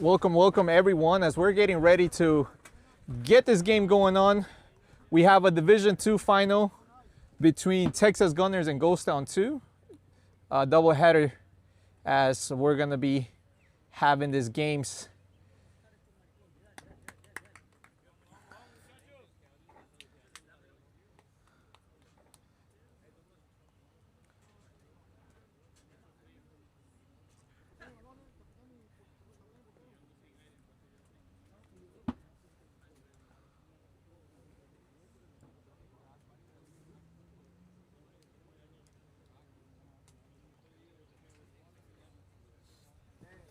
Welcome everyone. As we're getting ready to get this game going on, we have a Division II final between Texas Gunners and Ghosttown 2. A doubleheader as we're going to be having these games.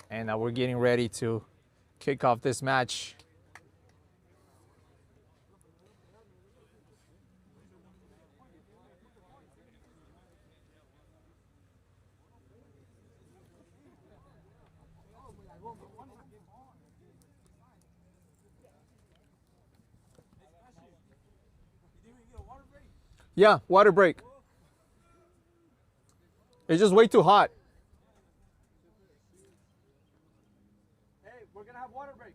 And we're getting ready to kick off this match. Yeah, water break. It's just way too hot. Hey, we're gonna have water break.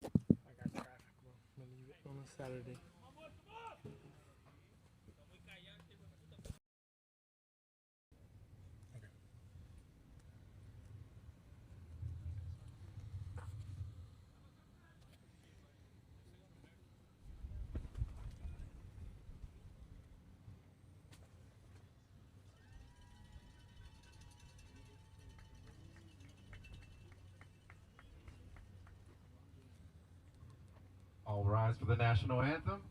I got traffic, bro. On a Saturday. All rise for the national anthem.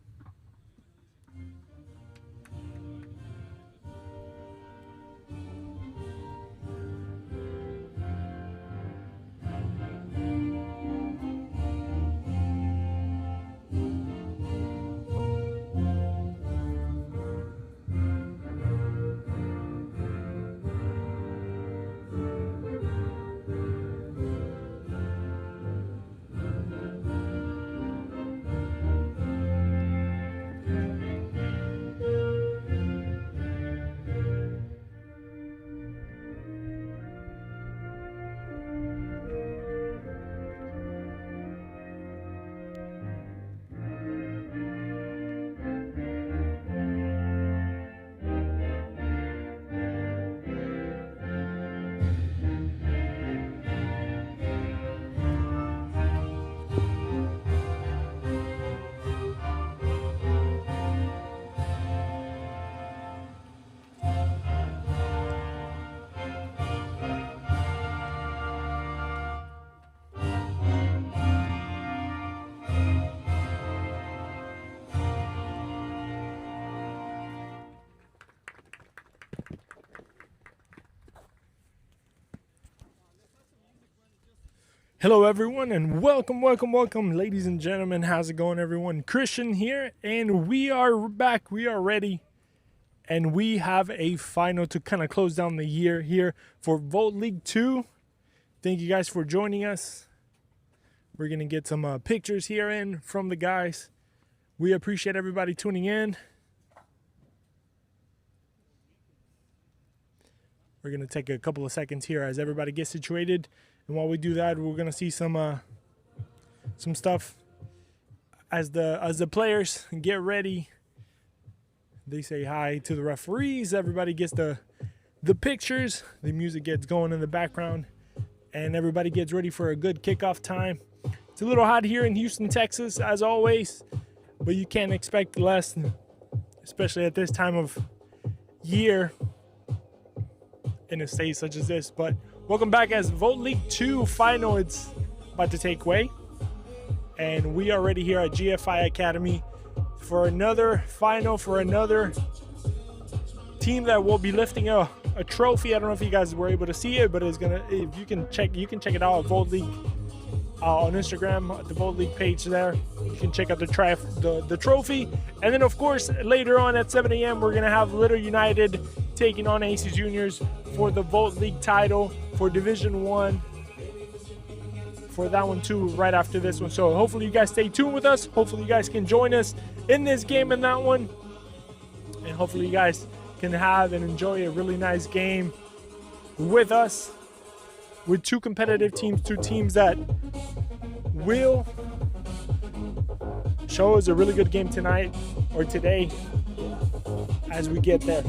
Hello, everyone, and welcome, ladies and gentlemen. How's it going, everyone? Christian here, and we are back. We are ready, and we have a final to kind of close down the year here for Volt League 2. Thank you guys for joining us. We're going to get some pictures here in from the guys. We appreciate everybody tuning in. We're going to take a couple of seconds here as everybody gets situated. And while we do that, we're going to see some stuff as the players get ready. They say hi to the referees. Everybody gets the pictures. The music gets going in the background. And everybody gets ready for a good kickoff time. It's a little hot here in Houston, Texas, as always. But you can't expect less, especially at this time of year in a state such as this. But welcome back as Volt League 2 final. It's about to take way. And we are ready here at GFI Academy for another final, for another team that will be lifting a trophy. I don't know if you guys were able to see it, but it's gonna, if you can check it out at Volt League on Instagram, the Volt League page there. You can check out the trophy. And then of course later on at 7 a.m. we're gonna have Little United taking on AC Juniors for the Volt League title for Division 1. For that one too, right after this one. So hopefully you guys stay tuned with us. Hopefully you guys can join us in this game and that one. And hopefully you guys can have and enjoy a really nice game with us. With two competitive teams, two teams that will show us a really good game tonight or today as we get there.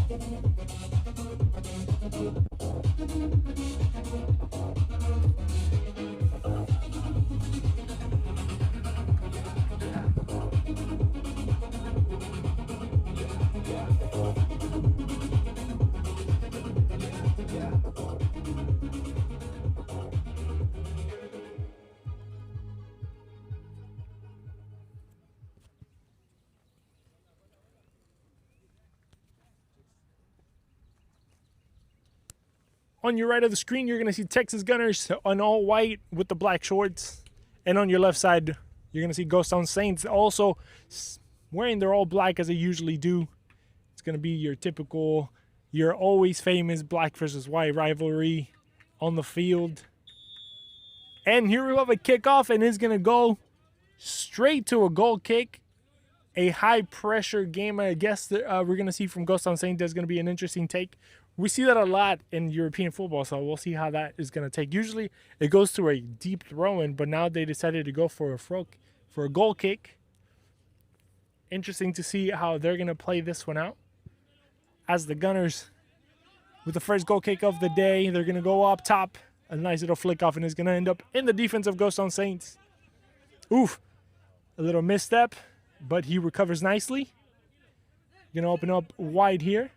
On your right of the screen, you're going to see Texas Gunners on all white with the black shorts. And on your left side, you're going to see Ghosttown Saints also wearing their all black as they usually do. It's going to be your typical, your always famous black versus white rivalry on the field. And here we have a kickoff, and it's going to go straight to a goal kick. A high-pressure game, I guess, we're going to see from Ghosttown Saints. There's going to be an interesting take. We see that a lot in European football, so we'll see how that is going to take. Usually, it goes to a deep throw-in, but now they decided to go for a goal kick. Interesting to see how they're going to play this one out. As the Gunners, with the first goal kick of the day, they're going to go up top. A nice little flick off, and it's going to end up in the defense of Ghosttown Saints. Oof, a little misstep, but he recovers nicely. Going to open up wide here.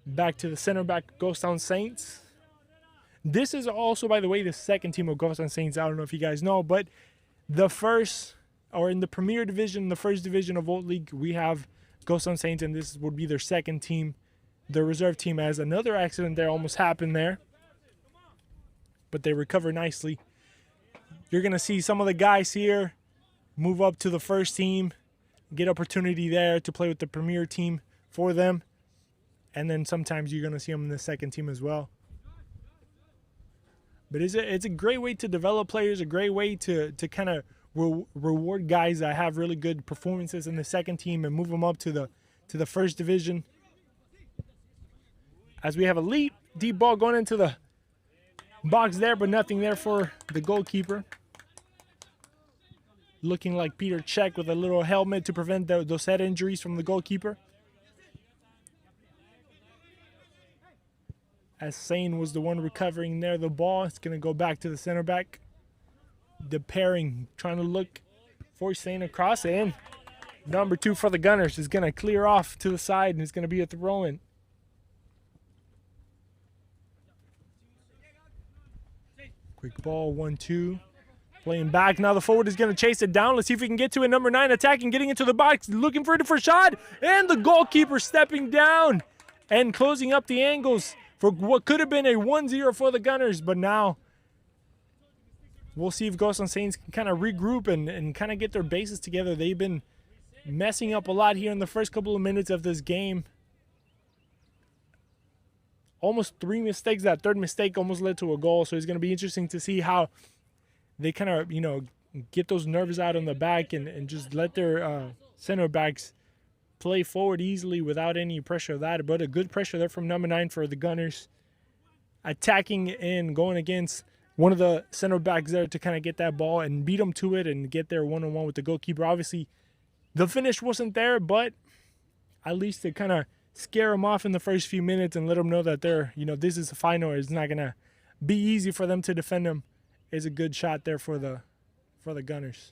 Back to the center back, Ghosttown Saints. This is also, by the way, the second team of Ghosttown Saints. I don't know if you guys know, but the first, or in the Premier Division, the first division of Volt League, we have Ghosttown Saints, and this would be their second team. Their reserve team has another accident there, almost happened there. But they recover nicely. You're going to see some of the guys here move up to the first team, get opportunity there to play with the Premier team for them. And then sometimes you're going to see them in the second team as well. But it's a great way to develop players, a great way to kind of reward guys that have really good performances in the second team and move them up to the first division. As we have a deep ball going into the box there, but nothing there for the goalkeeper. Looking like Peter Cech with a little helmet to prevent those head injuries from the goalkeeper. As Sane was the one recovering there, the ball. It's going to go back to the center back. The pairing, trying to look for Sane across. And number 2 for the Gunners is going to clear off to the side, and it's going to be a throw-in. Quick ball, 1-2. Playing back. Now the forward is going to chase it down. Let's see if we can get to it. Number 9 attacking, getting into the box, looking for it for a shot. And the goalkeeper stepping down and closing up the angles for what could have been a 1-0 for the Gunners. But now we'll see if Ghosttown Saints can kind of regroup and kind of get their bases together. They've been messing up a lot here in the first couple of minutes of this game. Almost 3 mistakes. That third mistake almost led to a goal. So it's going to be interesting to see how they kind of, get those nerves out on the back and just let their center backs play forward easily without any pressure of that. But a good pressure there from number 9 for the Gunners. Attacking and going against one of the center backs there to kind of get that ball and beat them to it and get their one-on-one with the goalkeeper. Obviously, the finish wasn't there, but at least to kind of scare them off in the first few minutes and let them know that they're, this is the final. It's not going to be easy for them to defend them. Is a good shot there for the Gunners.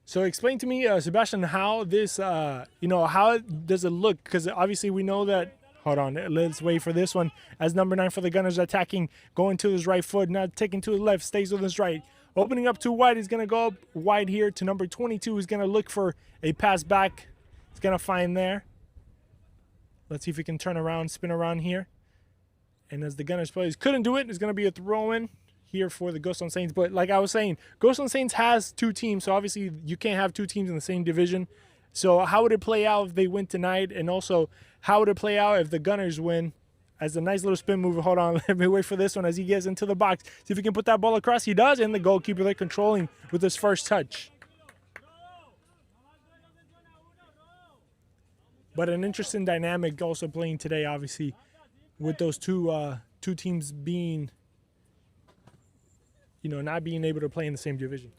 So explain to me, Sebastian, how this, how does it look? Because obviously we know that. Hold on, let's wait for this one. As number 9 for the Gunners attacking, going to his right foot, now taking to his left, stays with his right. Opening up too wide, he's going to go up wide here to number 22. He's going to look for a pass back. He's going to find there. Let's see if he can turn around, spin around here. And as the Gunners players couldn't do it, it's going to be a throw-in here for the Ghosttown Saints. But like I was saying, Ghosttown Saints has 2 teams, so obviously you can't have 2 teams in the same division. So how would it play out if they win tonight? And also, how would it play out if the Gunners win? As a nice little spin move. Hold on, let me wait for this one as he gets into the box. See if he can put that ball across. He does, and the goalkeeper there controlling with his first touch. But an interesting dynamic also playing today, obviously, with those two teams being, not being able to play in the same division.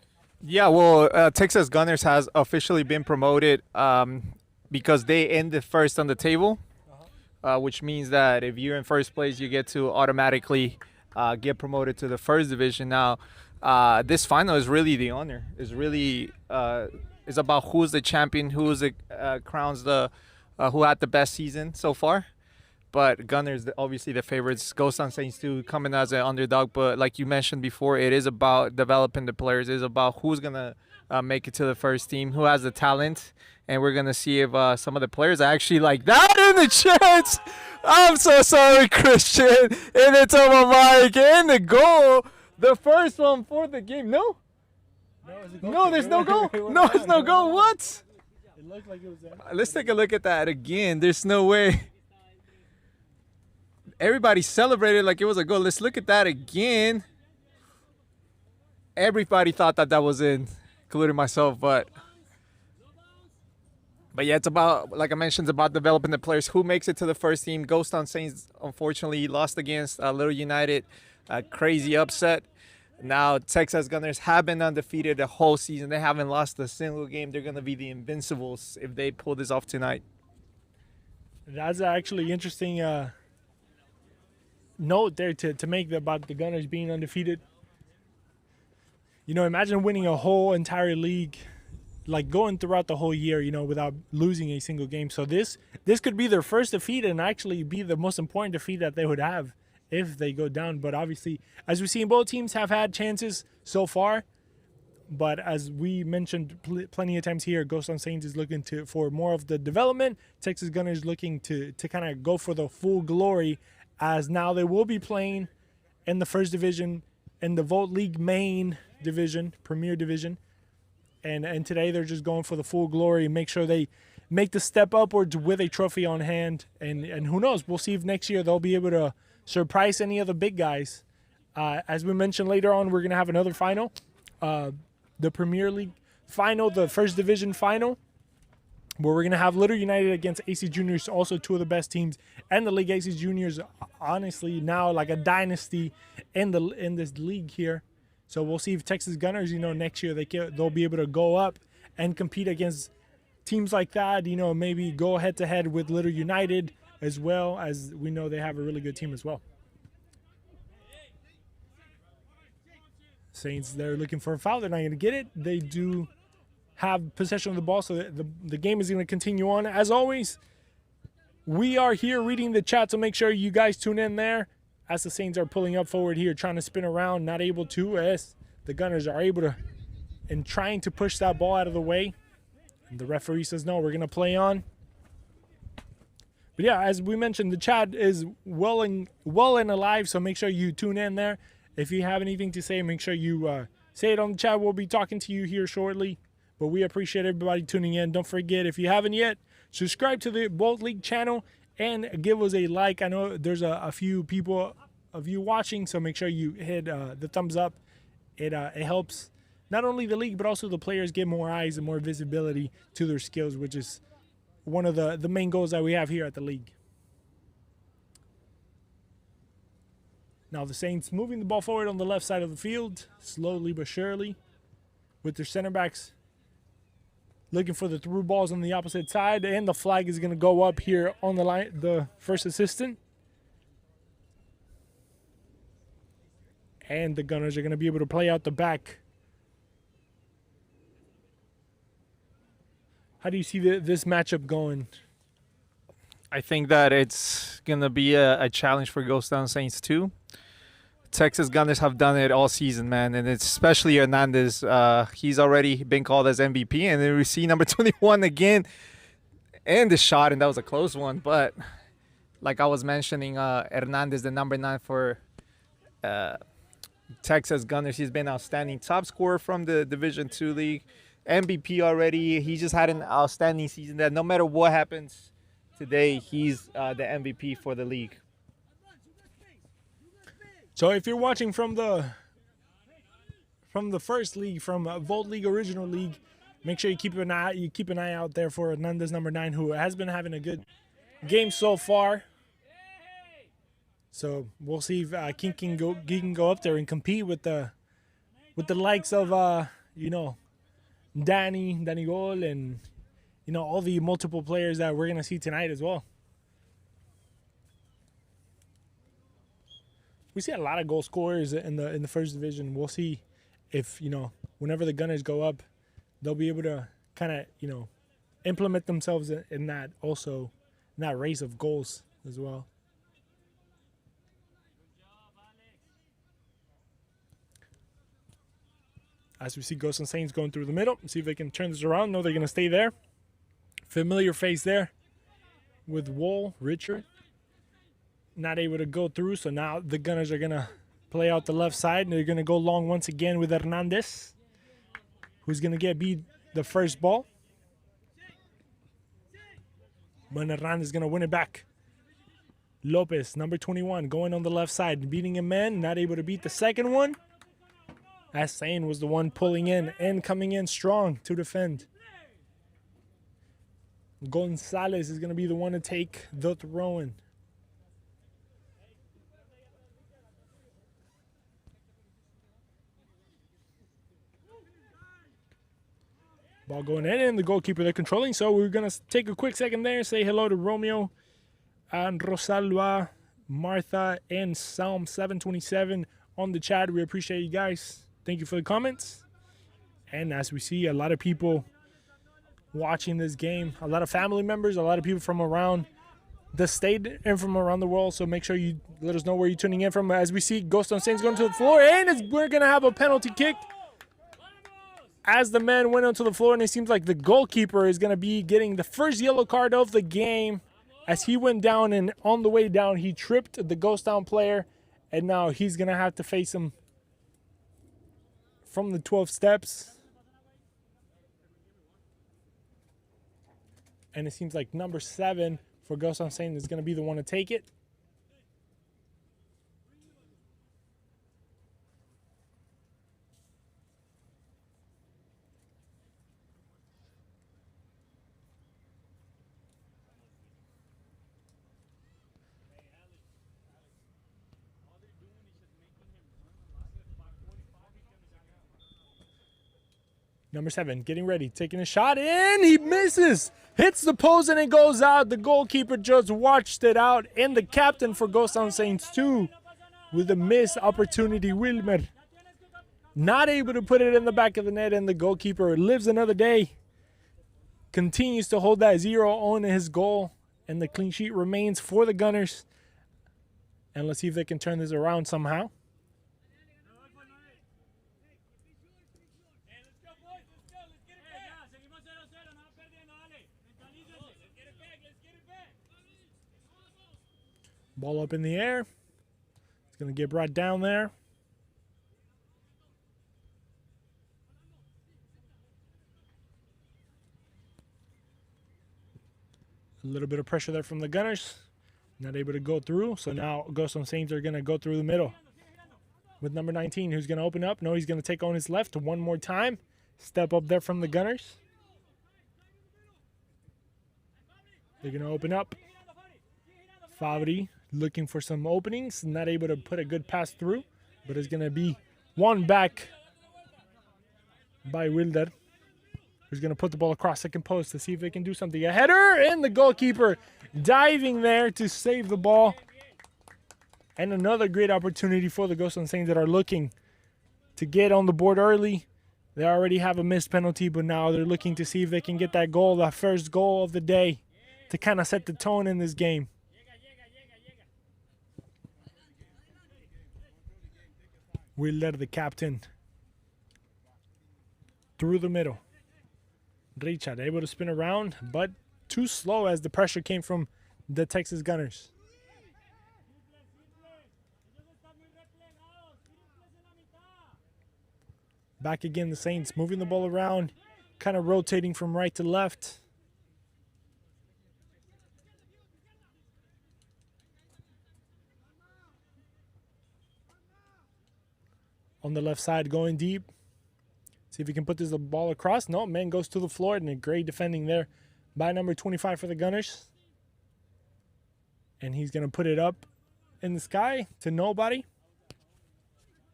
Yeah, well, Texas Gunners has officially been promoted because they ended first on the table, which means that if you're in first place, you get to automatically get promoted to the first division. Now, this final is really the honor. It's really is about who's the champion, who's the crowns the who had the best season so far. But Gunners, obviously the favorites. Ghosttown Saints too, coming as an underdog. But like you mentioned before, it is about developing the players. It is about who's going to make it to the first team, who has the talent. And we're going to see if some of the players are actually like that in the chance. I'm so sorry, Christian. And it's on my mic. And the goal. The first one for the game. No? No, there's no goal. No, there's no goal. What? It looked like it was there. Let's take a look at that again. There's no way. Everybody celebrated like it was a goal. Let's look at that again. Everybody thought that was in, including myself. But yeah, it's about, like I mentioned, it's about developing the players. Who makes it to the first team? Ghosttown Saints, unfortunately, lost against Little United. A crazy upset. Now, Texas Gunners have been undefeated the whole season. They haven't lost a single game. They're going to be the Invincibles if they pull this off tonight. That's actually interesting note there to make about the Gunners being undefeated. Imagine winning a whole entire league, like going throughout the whole year, without losing a single game. So this could be their first defeat and actually be the most important defeat that they would have if they go down. But obviously, as we see, both teams have had chances so far. But as we mentioned plenty of times here, Ghosttown Saints is looking for more of the development. Texas Gunners looking to kind of go for the full glory, as now they will be playing in the first division, in the Volt League main division, Premier Division. And today they're just going for the full glory, make sure they make the step upwards with a trophy on hand. And who knows, we'll see if next year they'll be able to surprise any of the big guys. As we mentioned later on, we're going to have another final, the Premier League final, the first division final, where we're going to have Little United against AC Juniors, also two of the best teams in the league. AC Juniors, honestly, now like a dynasty in this league here. So we'll see if Texas Gunners, next year they'll be able to go up and compete against teams like that. Maybe go head-to-head with Little United, as well as we know they have a really good team as well. Saints, they're looking for a foul. They're not going to get it. They do have possession of the ball, so the game is going to continue on. As always, we are here reading the chat, so make sure you guys tune in there as the Saints are pulling up forward here, trying to spin around, not able to, as the Gunners are able to, and trying to push that ball out of the way. And the referee says, no, we're going to play on. But yeah, as we mentioned, the chat is well and alive, so make sure you tune in there. If you have anything to say, make sure you say it on the chat. We'll be talking to you here shortly. But we appreciate everybody tuning in. Don't forget, if you haven't yet, subscribe to the Bolt League channel and give us a like. I know there's a few people of you watching, so make sure you hit the thumbs up. It helps not only the league, but also the players get more eyes and more visibility to their skills, which is one of the main goals that we have here at the league. Now the Saints moving the ball forward on the left side of the field, slowly but surely, with their center backs looking for the through balls on the opposite side, and the flag is going to go up here on the line, the first assistant. And the Gunners are going to be able to play out the back. How do you see this matchup going? I think that it's going to be a challenge for Ghosttown Saints too. Texas Gunners have done it all season, man, and it's especially Hernandez. He's already been called as MVP, and then we see number 21 again, and the shot, and that was a close one. But like I was mentioning, Hernandez, the number 9 for Texas Gunners, he's been outstanding top scorer from the Division II league, MVP already. He just had an outstanding season that no matter what happens today, he's the MVP for the league. So if you're watching from the first league, from Volt League Original League, make sure you keep an eye out there for Hernandez number 9, who has been having a good game so far. So we'll see if he can go up there and compete with the likes of Danny Gol, and all the multiple players that we're gonna see tonight as well. We see a lot of goal scorers in the first division. We'll see if whenever the Gunners go up, they'll be able to kind of implement themselves in that race of goals as well. As we see Ghosttown Saints going through the middle, see if they can turn this around. No, they're going to stay there. Familiar face there with Richard. Not able to go through, so now the Gunners are going to play out the left side, and they're going to go long once again with Hernandez, who's going to beat the first ball. But Hernandez is going to win it back. Lopez, number 21, going on the left side, beating a man, not able to beat the second one. As Sain was the one pulling in and coming in strong to defend. Gonzalez is going to be the one to take the throw-in. Ball going in, and the goalkeeper they're controlling. So we're going to take a quick second there and say hello to Romeo and Rosalba, Martha, and Psalm 727 on the chat. We appreciate you guys. Thank you for the comments. And as we see, a lot of people watching this game, a lot of family members, a lot of people from around the state and from around the world. So make sure you let us know where you're tuning in from. As we see Ghosttown Saints going to the floor, and we're going to have a penalty kick as the man went onto the floor, and it seems like the goalkeeper is going to be getting the first yellow card of the game as he went down, and on the way down, he tripped the Ghosttown player, and now he's going to have to face him from the 12 steps. And it seems like number 7 for Ghosttown Saints is going to be the one to take it. Number 7, getting ready, taking a shot, and he misses. Hits the post, and it goes out. The goalkeeper just watched it out, and the captain for Ghosttown Saints too, with a missed opportunity, Wilmer. Not able to put it in the back of the net, and the goalkeeper lives another day. Continues to hold that 0 on his goal, and the clean sheet remains for the Gunners. And let's see if they can turn this around somehow. Ball up in the air. It's going to get brought down there. A little bit of pressure there from the Gunners. Not able to go through. So now Ghosttown Saints are going to go through the middle with number 19, who's going to open up. No, he's going to take on his left one more time. Step up there from the Gunners. They're going to open up. Fabri looking for some openings. Not able to put a good pass through. But it's going to be one back by Wilder, who's going to put the ball across second post to see if they can do something. A header, and the goalkeeper diving there to save the ball. And another great opportunity for the Ghosttown Saints that are looking to get on the board early. They already have a missed penalty, but now they're looking to see if they can get that goal, that first goal of the day, to kind of set the tone in this game. Wilder, the captain, through the middle. Richard able to spin around, but too slow as the pressure came from the Texas Gunners. Back again, the Saints moving the ball around, kind of rotating from right to left. On the left side, going deep. See if he can put this ball across. No, man goes to the floor, and a great defending there by number 25 for the Gunners. And he's going to put it up in the sky to nobody.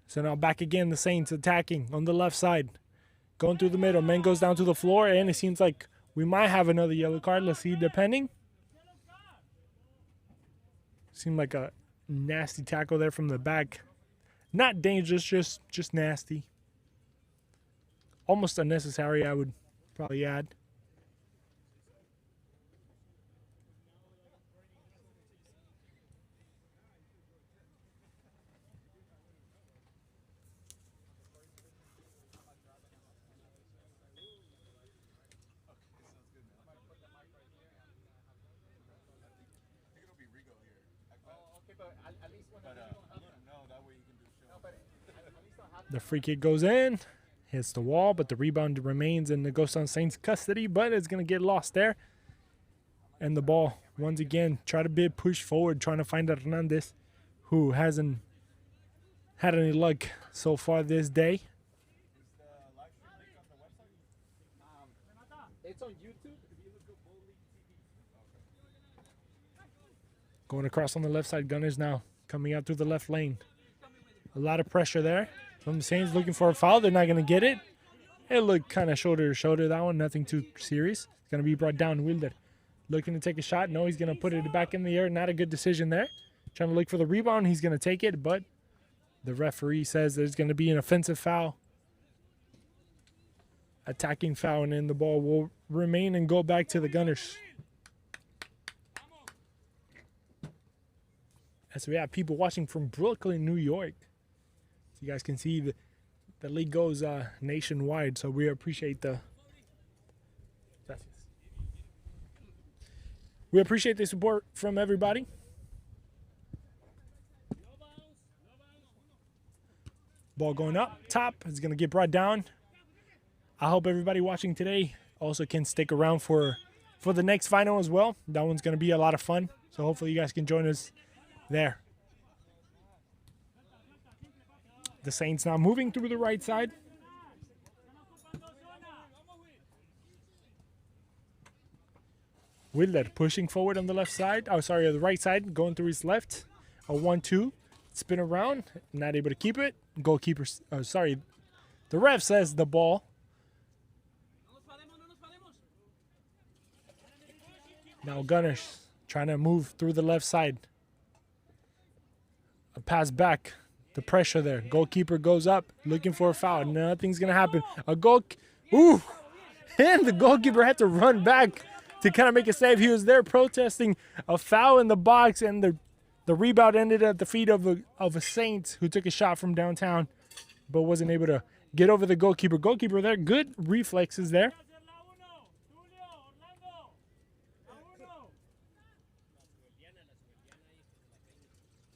So now back again, the Saints attacking on the left side. Going through the middle. Man goes down to the floor, and it seems like we might have another yellow card. Let's see, depending. Seemed like a nasty tackle there from the back. Not dangerous, just nasty. Almost unnecessary, I would probably add. The free kick goes in, hits the wall, but the rebound remains in the Ghosttown Saints custody, but it's going to get lost there. And the ball, once again, try to be pushed forward, trying to find Hernandez, who hasn't had any luck so far this day. It's on YouTube. Going across on the left side, Gunners now coming out through the left lane. A lot of pressure there from the Saints, looking for a foul. They're not going to get it. It looked kind of shoulder to shoulder, that one. Nothing too serious. It's going to be brought down. Wilder looking to take a shot. No, he's going to put it back in the air. Not a good decision there. Trying to look for the rebound. He's going to take it, but the referee says there's going to be an offensive foul. Attacking foul, and then the ball will remain and go back to the Gunners. As we have people watching from Brooklyn, New York. So you guys can see the league goes nationwide, so we appreciate the support from everybody. Ball going up top. It's going to get brought down. I hope everybody watching today also can stick around for the next final as well. That one's going to be a lot of fun, so hopefully you guys can join us there. The Saints now moving through the right side. Wilder pushing forward on the left side. Oh, sorry, the right side, going through his left. A 1-2. Spin around. Not able to keep it. Goalkeeper, sorry. The ref says the ball. Now Gunners trying to move through the left side. A pass back. The pressure there. Goalkeeper goes up, looking for a foul. Nothing's going to happen. A goal. Ooh. And the goalkeeper had to run back to kind of make a save. He was there protesting a foul in the box, and the rebound ended at the feet of a Saint who took a shot from downtown, but wasn't able to get over the goalkeeper. Goalkeeper there. Good reflexes there.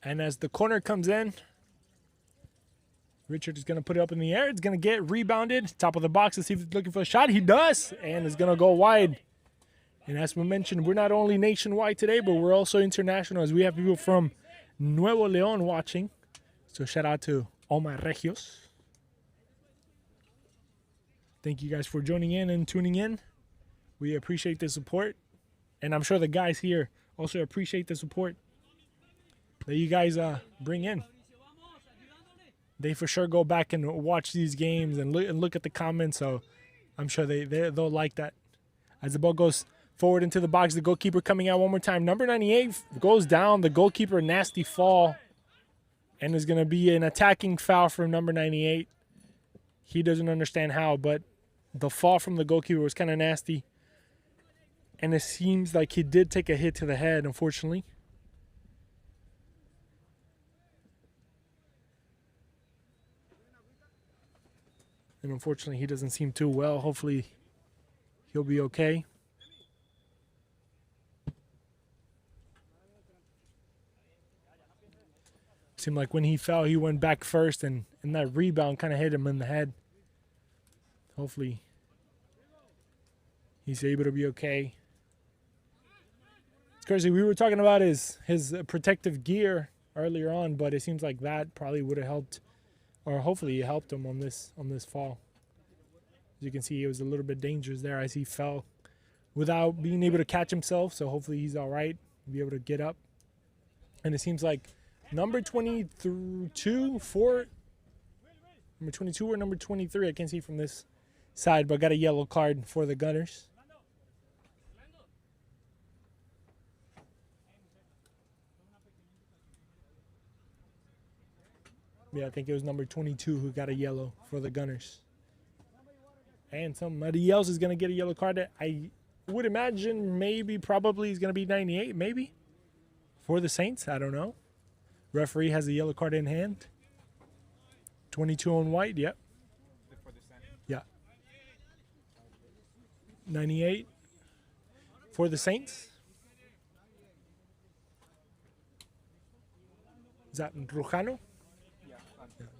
And as the corner comes in, Richard is going to put it up in the air. It's going to get rebounded. Top of the box to see if he's looking for a shot. He does. And it's going to go wide. And as we mentioned, we're not only nationwide today, but we're also international, as we have people from Nuevo León watching. So shout out to all my regios. Thank you guys for joining in and tuning in. We appreciate the support. And I'm sure the guys here also appreciate the support that you guys bring in. They for sure go back and watch these games and look at the comments. So I'm sure they'll like that. As the ball goes forward into the box, the goalkeeper coming out one more time. Number 98 goes down. The goalkeeper, nasty fall. And there's going to be an attacking foul from number 98. He doesn't understand how, but the fall from the goalkeeper was kind of nasty. And it seems like he did take a hit to the head, unfortunately. And unfortunately, he doesn't seem too well. Hopefully, he'll be okay. Seemed like when he fell, he went back first, and that rebound kind of hit him in the head. Hopefully, he's able to be okay. It's crazy. We were talking about his protective gear earlier on, but it seems like that probably would have helped, or hopefully it helped him on this fall. As you can see, it was a little bit dangerous there as he fell without being able to catch himself. So hopefully he's all right, be able to get up. And it seems like number 22 or number 23, I can't see from this side, but got a yellow card for the Gunners. Yeah, I think it was number 22 who got a yellow for the Gunners. And somebody else is going to get a yellow card. I would imagine probably is going to be 98, maybe, for the Saints. I don't know. Referee has a yellow card in hand. 22 on white, yep. Yeah. 98 for the Saints. Is that Rujano? Yeah,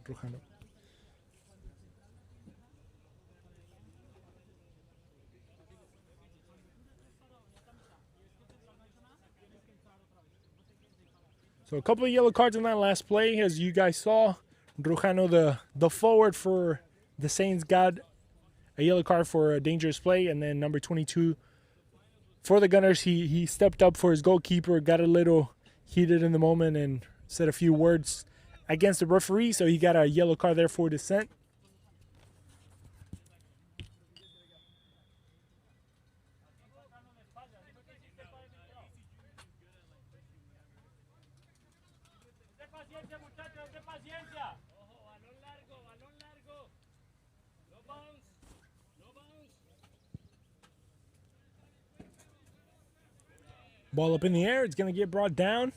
Rujano. So a couple of yellow cards in that last play, as you guys saw. Rujano, the forward for the Saints, got a yellow card for a dangerous play, and then number 22 for the Gunners, he stepped up for his goalkeeper, got a little heated in the moment, and said a few words against the referee, so he got a yellow card there for dissent. Ball up in the air. It's going to get brought down.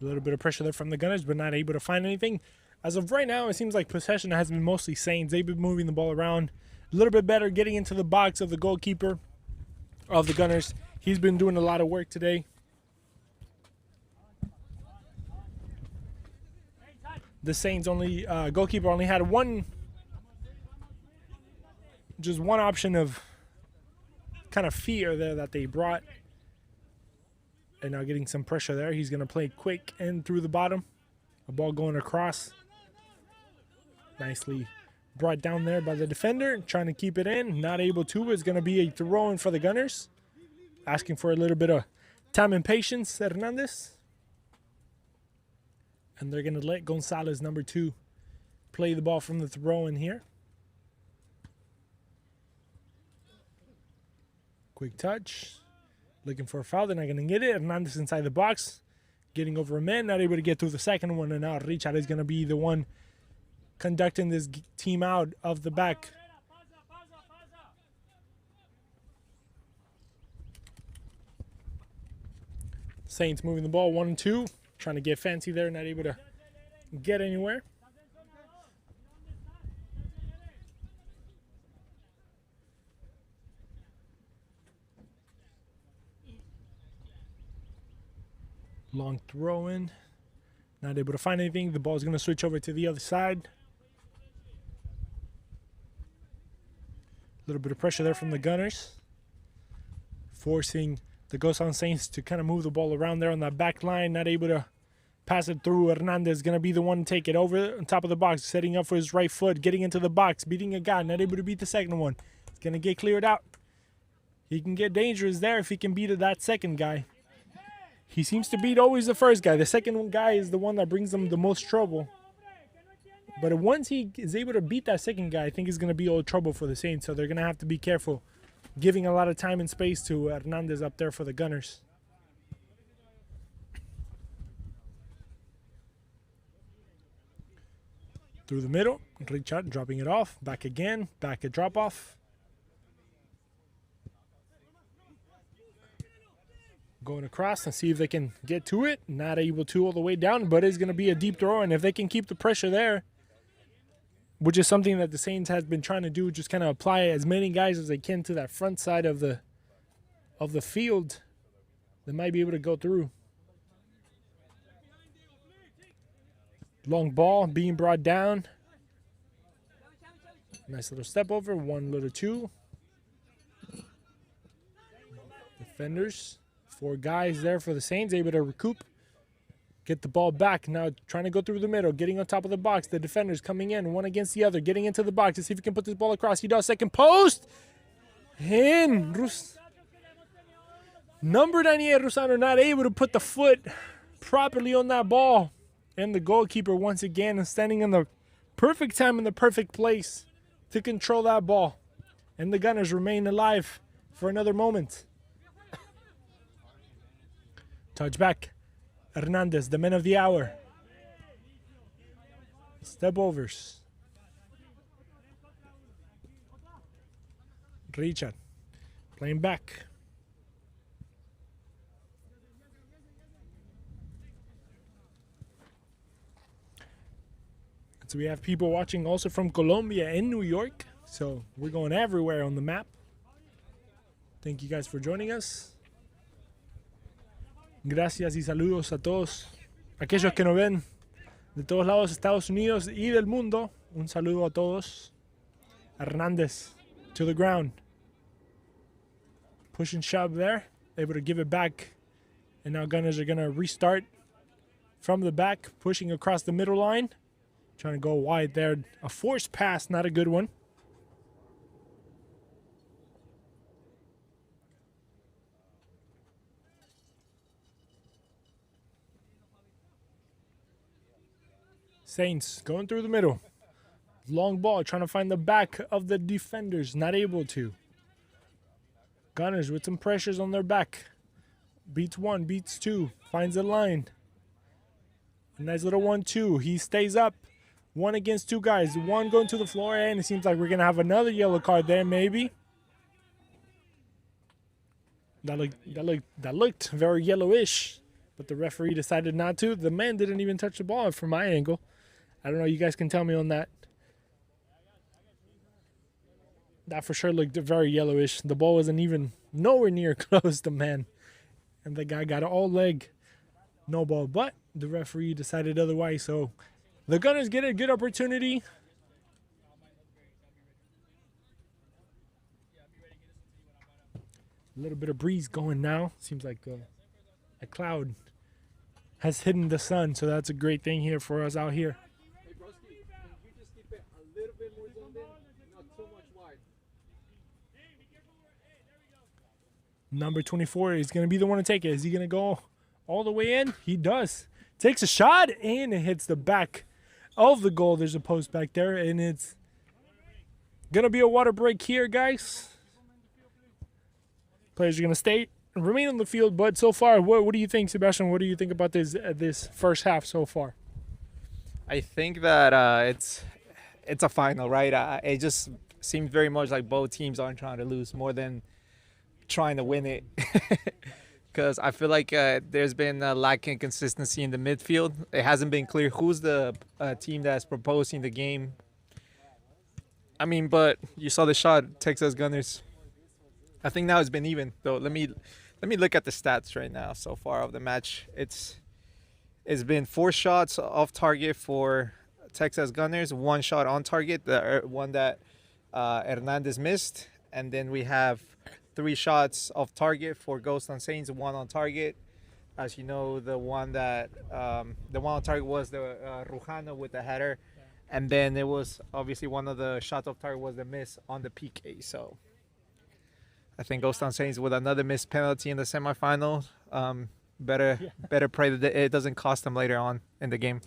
A little bit of pressure there from the Gunners, but not able to find anything. As of right now, it seems like possession has been mostly Saints. They've been moving the ball around a little bit better, getting into the box of the goalkeeper of the Gunners. He's been doing a lot of work today. The Saints goalkeeper only had just one option of kind of fear there that they brought. And now getting some pressure there. He's going to play quick and through the bottom. A ball going across. Nicely brought down there by the defender. Trying to keep it in. Not able to. It's going to be a throw-in for the Gunners. Asking for a little bit of time and patience, Hernandez. And they're going to let Gonzalez, number 2, play the ball from the throw-in here. Quick touch. Looking for a foul. They're not going to get it. Hernandez inside the box. Getting over a man. Not able to get through the second one. And now Richard is going to be the one conducting this team out of the back. Saints moving the ball 1 and 2. Trying to get fancy there. Not able to get anywhere. Long throw in. Not able to find anything. The ball's going to switch over to the other side. A little bit of pressure there from the Gunners. forcing the Ghosttown Saints to kind of move the ball around there on that back line, not able to pass it through. Hernandez going to be the one to take it over on top of the box, setting up for his right foot, getting into the box, beating a guy, not able to beat the second one. It's going to get cleared out. He can get dangerous there if he can beat that second guy. He seems to beat always the first guy. The second guy is the one that brings him the most trouble. But once he is able to beat that second guy, I think it's going to be all trouble for the Saints. So they're going to have to be careful, giving a lot of time and space to Hernandez up there for the Gunners. Through the middle, Richard dropping it off. Back again, back a drop off. Going across and see if they can get to it. Not able to all the way down, but it's going to be a deep throw. And if they can keep the pressure there, which is something that the Saints has been trying to do, just kind of apply as many guys as they can to that front side of the field, they might be able to go through. Long ball being brought down. Nice little step over, one little two. Defenders, 4 guys there for the Saints, able to recoup. Get the ball back. Now trying to go through the middle, getting on top of the box. The defenders coming in, one against the other, getting into the box to see if he can put this ball across. He does. Second post. In. Number 98, Rusano, not able to put the foot properly on that ball. And the goalkeeper once again is standing in the perfect time in the perfect place to control that ball. And the Gunners remain alive for another moment. Touch back. Hernandez, the man of the hour. Step overs. Richard playing back. So we have people watching also from Colombia and New York. So we're going everywhere on the map. Thank you guys for joining us. Gracias y saludos a todos aquellos que nos ven de todos lados, Estados Unidos y del mundo. Un saludo a todos. Hernandez to the ground. Push and shove there. Able to give it back. And now Gunners are going to restart from the back, pushing across the middle line. Trying to go wide there. A forced pass, not a good one. Saints going through the middle. Long ball, trying to find the back of the defenders. Not able to. Gunners with some pressures on their back. Beats one, beats two. Finds the line. A nice little 1-2. He stays up. One against 2 guys. One going to the floor, and it seems like we're going to have another yellow card there, maybe. That looked very yellowish, but the referee decided not to. The man didn't even touch the ball from my angle. I don't know. You guys can tell me on that. That for sure looked very yellowish. The ball wasn't even nowhere near close to man. And the guy got an all leg. No ball. But the referee decided otherwise. So the Gunners get a good opportunity. A little bit of breeze going now. Seems like a cloud has hidden the sun. So that's a great thing here for us out here. Number 24 is going to be the one to take it. Is he going to go all the way in? He does. Takes a shot, and it hits the back of the goal. There's a post back there, and it's going to be a water break here, guys. Players are going to stay and remain on the field, but so far, what do you think, Sebastian? What do you think about this first half so far? I think that it's a final, right? It just seems very much like both teams aren't trying to lose more than trying to win it. Because I feel like there's been a lack in consistency in the midfield. It hasn't been clear who's the team that's proposing the game. I mean, but you saw the shot, Texas Gunners. I think now it's been even, though. Let me look at the stats right now so far of the match. It's been 4 shots off target for Texas Gunners, 1 shot on target, the one that Hernandez missed, and then we have 3 shots off target for Ghosttown Saints, 1 on target. As you know, the one on target was the Rujano with the header, and then it was obviously one of the shots off target was the miss on the PK. So I think Ghosttown Saints with another missed penalty in the semifinal. Better pray that it doesn't cost them later on in the game.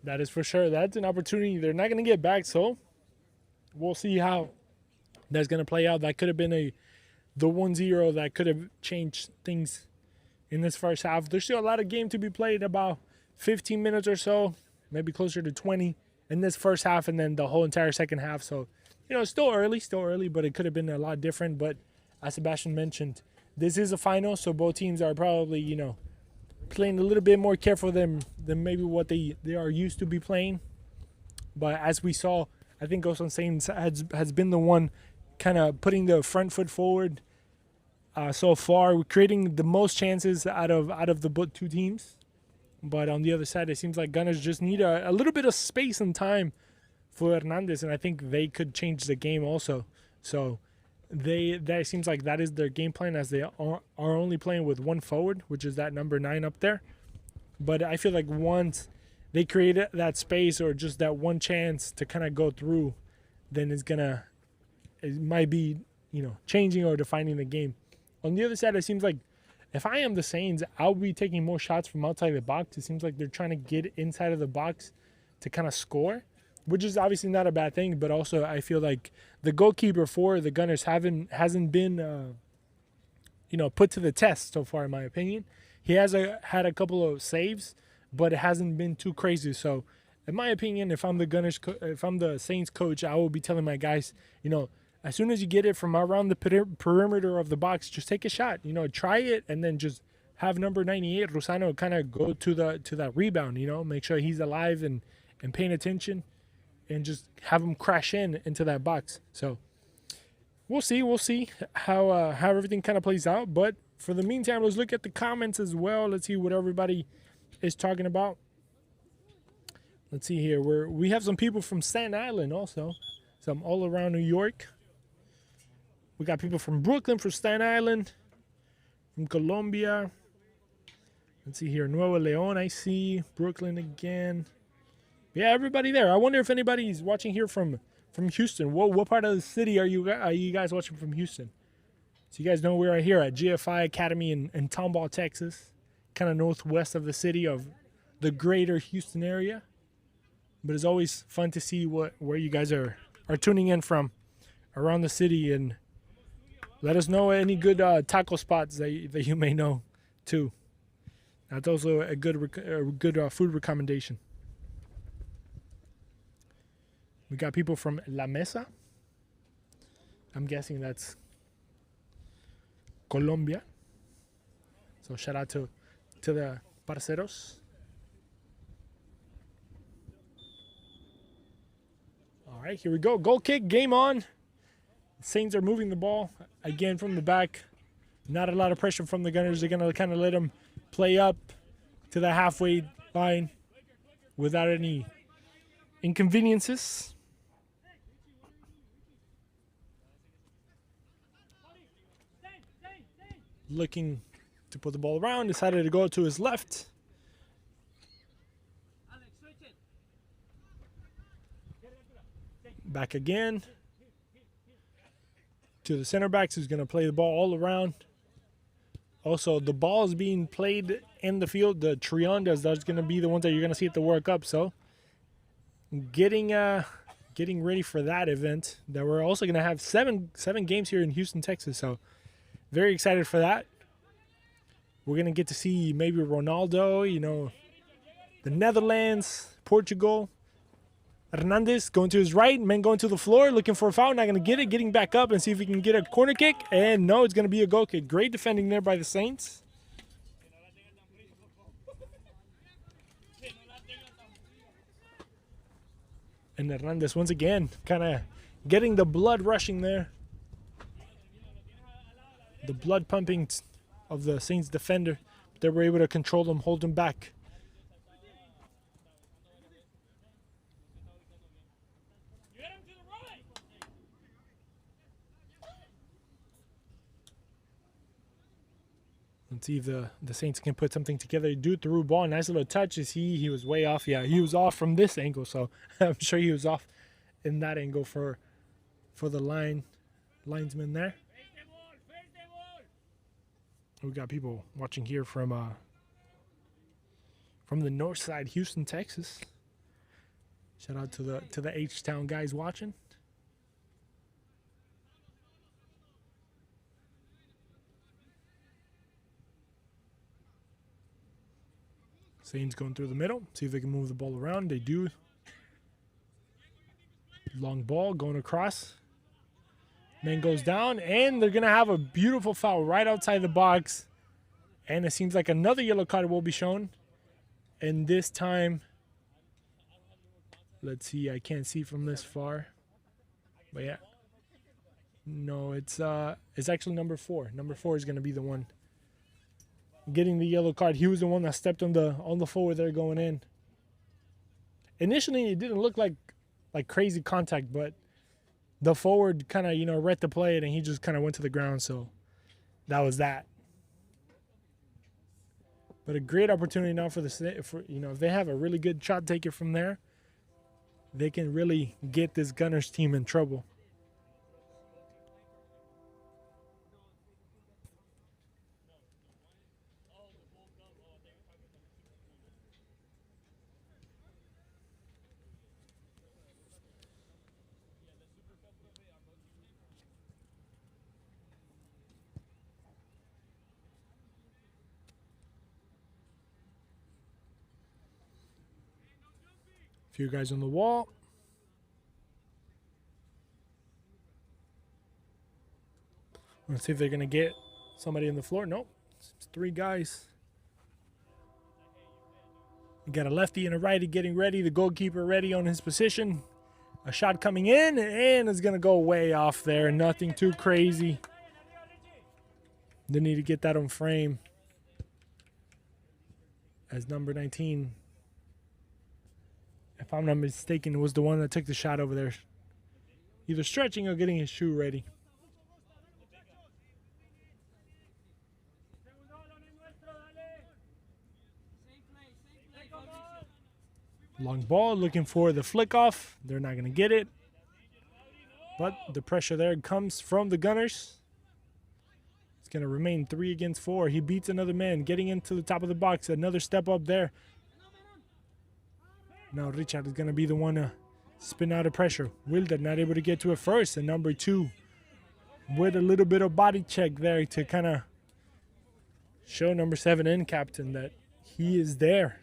That is for sure. That's an opportunity they're not going to get back, so we'll see how that's going to play out. That could have been the 1-0 that could have changed things in this first half. There's still a lot of game to be played, about 15 minutes or so, maybe closer to 20 in this first half, and then the whole entire second half. So, still early, but it could have been a lot different. But as Sebastian mentioned, this is a final, so both teams are probably, playing a little bit more careful than maybe what they are used to be playing. But as we saw, I think Ghosttown Saints has been the one kind of putting the front foot forward so far, creating the most chances out of the two teams. But on the other side, it seems like Gunners just need a little bit of space and time for Hernandez, and I think they could change the game also. So that seems like that is their game plan, as they are only playing with one forward, which is that number 9 up there. But I feel like once they create that space or just that one chance to kind of go through, then it might be, changing or defining the game. On the other side, it seems like if I am the Saints, I'll be taking more shots from outside the box. It seems like they're trying to get inside of the box to kind of score, which is obviously not a bad thing, but also I feel like the goalkeeper for the Gunners hasn't been put to the test so far, in my opinion. He has had a couple of saves, but it hasn't been too crazy. So in my opinion, if I'm the Saints coach, I will be telling my guys, as soon as you get it from around the perimeter of the box, just take a shot. Try it, and then just have number 98 Rosano kind of go to that rebound. Make sure he's alive and paying attention, and just have him crash into that box. So we'll see how everything kind of plays out. But for the meantime, let's look at the comments as well. Let's see what everybody is talking about. Let's see here. We have some people from Staten Island also, some all around New York. We got people from Brooklyn, from Staten Island, from Colombia. Let's see here. Nuevo León, I see. Brooklyn again. Yeah, everybody there. I wonder if anybody's watching here from Houston. What part of the city are you guys watching from Houston? So you guys know we're right here at GFI Academy in Tomball, Texas, kind of northwest of the city of the greater Houston area. But it's always fun to see where you guys are tuning in from around the city, and let us know any good taco spots that you may know too. That's also a good food recommendation. We got people from La Mesa. I'm guessing that's Colombia. So shout out to the parceros. All right, here we go. Goal kick, game on. Saints are moving the ball again from the back. Not a lot of pressure from the Gunners. They're going to kind of let them play up to the halfway line without any inconveniences. Looking to put the ball around, decided to go to his left. Back again to the center backs, who's going to play the ball all around. Also, the ball is being played in the field. The Triondas, that's going to be the ones that you're going to see at the World Cup. So getting ready for that event. That we're also going to have seven games here in Houston, Texas. So very excited for that. We're going to get to see maybe Ronaldo, the Netherlands, Portugal. Hernandez going to his right, men going to the floor, looking for a foul, not going to get it, getting back up and see if he can get a corner kick. And no, it's going to be a goal kick. Great defending there by the Saints. And Hernandez once again kind of getting the blood rushing there. The blood pumping of the Saints defender. They were able to control him, hold him back. Let's see if the Saints can put something together. Dude threw ball. Nice little touch. He was way off. Yeah, he was off from this angle, so I'm sure he was off in that angle for the linesman there. We got people watching here from the north side, Houston, Texas. Shout out to the H-Town guys watching. Saints going through the middle. See if they can move the ball around. They do. Long ball going across. Man goes down, and they're going to have a beautiful foul right outside the box. And it seems like another yellow card will be shown. And this time, let's see. I can't see from this far. But yeah. No, it's actually number 4. Number 4 is going to be the one getting the yellow card. He was the one that stepped on the forward there going in. Initially, it didn't look like crazy contact, but the forward kind of, read the play, and he just kind of went to the ground, so that was that. But a great opportunity now for if they have a really good shot taker from there, they can really get this Gunners team in trouble. Few guys on the wall. Let's see if they're going to get somebody on the floor. Nope. It's 3 guys. You got a lefty and a righty getting ready. The goalkeeper ready on his position. A shot coming in, and it's going to go way off there. Nothing too crazy. They need to get that on frame. As number 19, if I'm not mistaken, was the one that took the shot over there. Either stretching or getting his shoe ready. Long ball, looking for the flick off. They're not going to get it. But the pressure there comes from the Gunners. It's going to remain 3 against 4. He beats another man, getting into the top of the box. Another step up there. Now Richard is going to be the one to spin out of pressure. Wilder not able to get to it first. And number 2 with a little bit of body check there to kind of show number 7 and captain that he is there.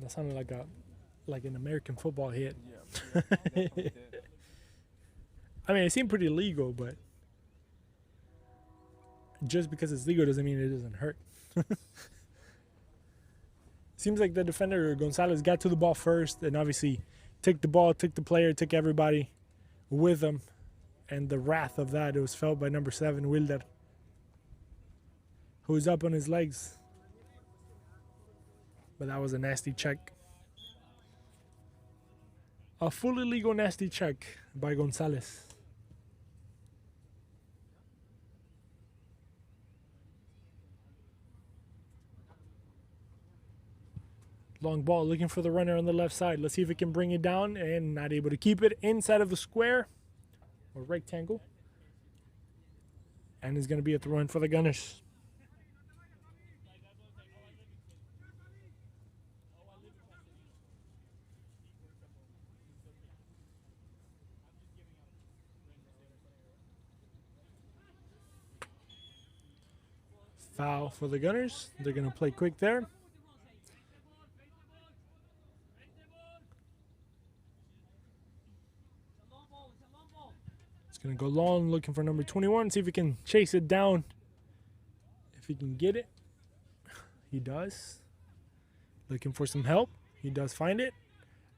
That sounded like an American football hit. Yeah. I mean, it seemed pretty legal, but just because it's legal doesn't mean it doesn't hurt. Seems like the defender, Gonzalez, got to the ball first and obviously took the ball, took the player, took everybody with him. And the wrath of that, it was felt by number 7, Wilder, who's up on his legs. But that was a nasty check. A fully legal nasty check by Gonzalez. Long ball, looking for the runner on the left side. Let's see if it can bring it down, and not able to keep it inside of the square or rectangle. And it's going to be a throw-in for the Gunners. Foul for the Gunners. They're going to play quick there. It's going to go long, looking for number 21. See if he can chase it down. If he can get it. He does. Looking for some help. He does find it.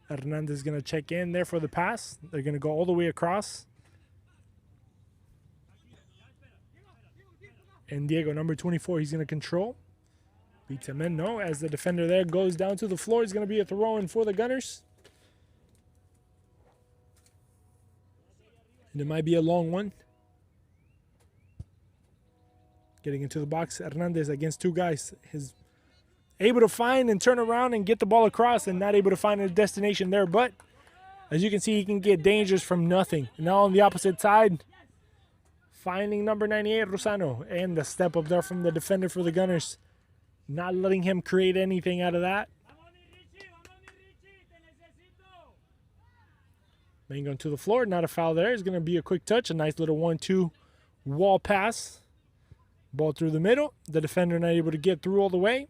Hernandez is going to check in there for the pass. They're going to go all the way across. And Diego, number 24, he's going to control. Beats him in. No, as the defender there goes down to the floor, it's going to be a throw-in for the Gunners. And it might be a long one. Getting into the box, Hernandez against two guys. He's able to find and turn around and get the ball across and not able to find a destination there. But as you can see, he can get dangerous from nothing. Now on the opposite side, finding number 98, Rosano. And the step up there from the defender for the Gunners. Not letting him create anything out of that. Then going to the floor, not a foul there. It's going to be a quick touch, a nice little 1-2 wall pass. Ball through the middle. The defender not able to get through all the way.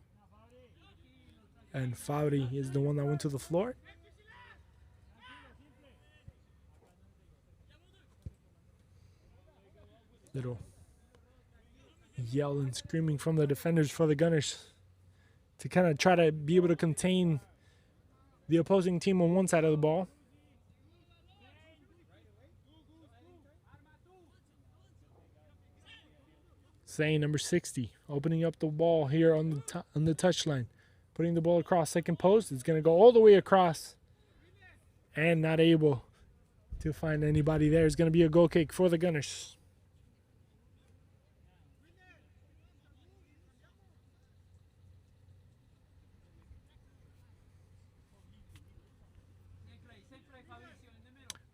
And Fauri is the one that went to the floor. Little yell and screaming from the defenders for the Gunners to kind of try to be able to contain the opposing team on one side of the ball. Saying number 60, opening up the ball here on the touchline, putting the ball across second post. It's going to go all the way across and not able to find anybody there. It's going to be a goal kick for the Gunners.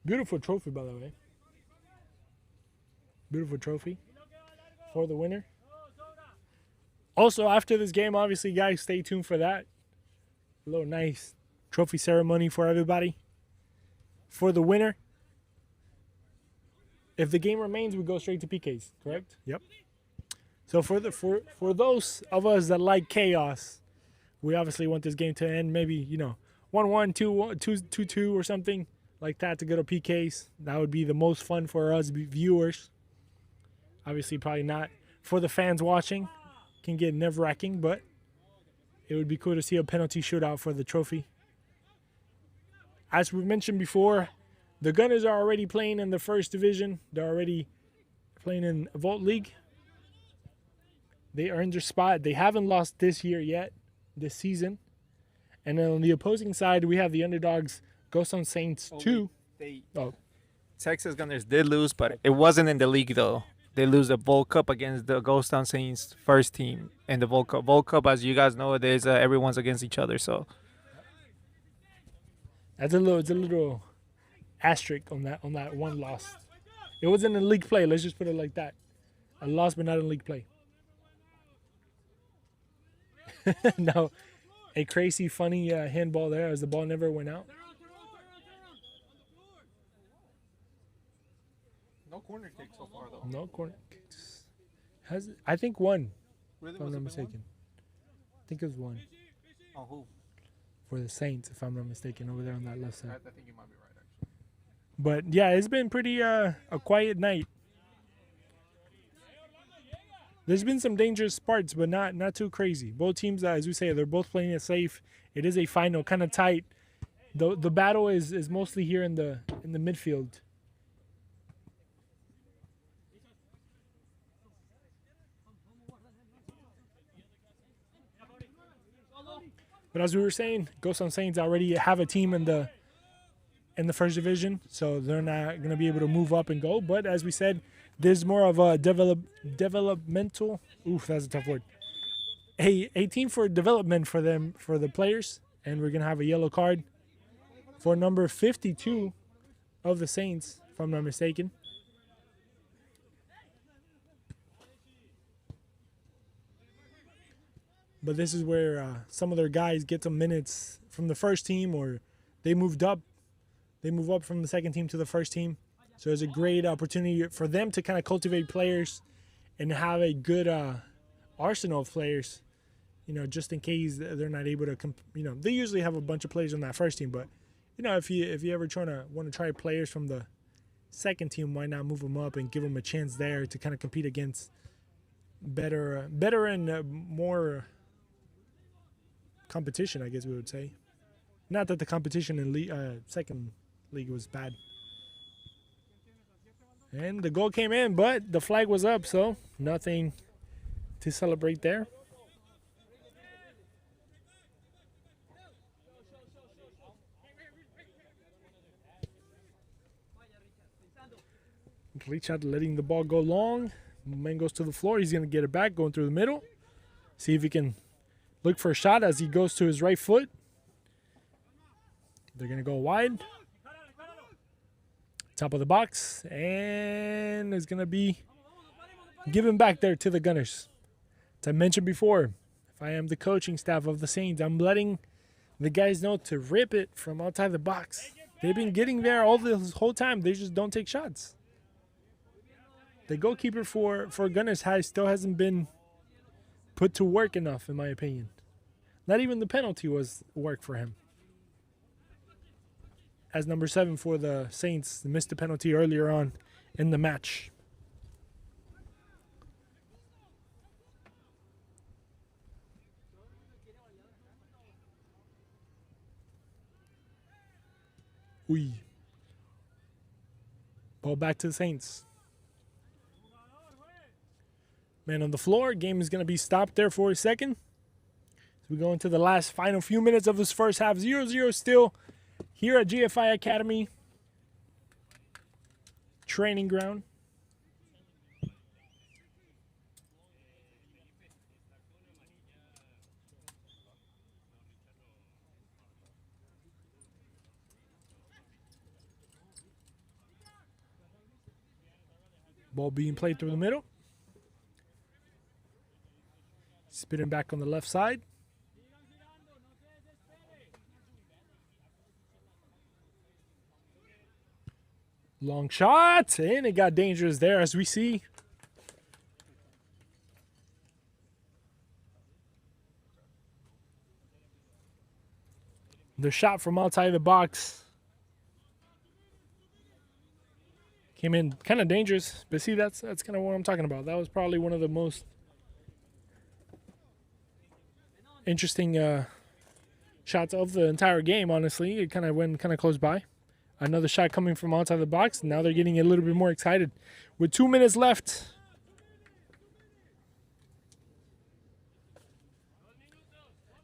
Beautiful trophy, by the way. Beautiful trophy for the winner. Also, after this game, obviously, guys, stay tuned for that. A little nice trophy ceremony for everybody. For the winner. If the game remains, we go straight to PKs, correct? Yep. So for those of us that like chaos, we obviously want this game to end maybe, 1-1, 2-1, 2-2 or something like that to go to PKs. That would be the most fun for us viewers. Obviously, probably not for the fans watching. Can get nerve-wracking, but it would be cool to see a penalty shootout for the trophy. As we mentioned before, the Gunners are already playing in the first division. They're already playing in Vault League. They earned their spot. They haven't lost this year yet, this season. And then on the opposing side, we have the underdogs, Ghosttown Saints 2. Texas Gunners did lose, but it wasn't in the league, though. They lose the Vault Cup against the Ghosttown Saints first team in the Vault Cup. Vault Cup, as you guys know, everyone's against each other. So that's a little asterisk on that one loss. It wasn't in league play. Let's just put it like that. A loss, but not in league play. No, a crazy, funny handball there as the ball never went out. no corner kicks so far, though. No corner kicks. I think one. Really? If I'm not mistaken. I think it was one. Oh, who? For the Saints, if I'm not mistaken, over there on that left side. I think you might be right, actually. But yeah, it's been pretty a quiet night. There's been some dangerous parts, but not too crazy. Both teams, as we say, they're both playing it safe. It is a final, kind of tight. The battle is mostly here in the midfield. But as we were saying, Ghosttown Saints already have a team in the first division, so they're not going to be able to move up and go. But as we said, there's more of a developmental. Oof, that's a tough word. A team for development for them, for the players, and we're going to have a yellow card for number 52 of the Saints, if I'm not mistaken. But this is where some of their guys get some minutes from the first team, or they moved up. They move up from the second team to the first team. So it's a great opportunity for them to kind of cultivate players and have a good arsenal of players, just in case they're not able to, they usually have a bunch of players on that first team. But, if you ever want to try players from the second team, why not move them up and give them a chance there to kind of compete against better and more competition, I guess we would say. Not that the competition in second league was bad. And the goal came in, but the flag was up, so nothing to celebrate there. Complete shot, letting the ball go long. Man goes to the floor. He's going to get it back, going through the middle. See if he can look for a shot as he goes to his right foot. They're going to go wide. Top of the box. And it's going to be given back there to the Gunners. As I mentioned before, if I am the coaching staff of the Saints, I'm letting the guys know to rip it from outside the box. They've been getting there all this whole time. They just don't take shots. The goalkeeper for Gunners still hasn't been put to work enough, in my opinion. Not even the penalty was work for him. As number 7 for the Saints missed the penalty earlier on in the match. Ooh. Ball back to the Saints. Man on the floor. Game is going to be stopped there for a second. So we go into the last final few minutes of this first half. 0-0 still here at GFI Academy training ground. Ball being played through the middle. Spinning back on the left side. Long shot, and it got dangerous there as we see. The shot from outside the box came in kind of dangerous, but see, that's kind of what I'm talking about. That was probably one of the most interesting shots of the entire game, honestly. It kind of went kind of close by. Another shot coming from outside the box. Now they're getting a little bit more excited. With 2 minutes left.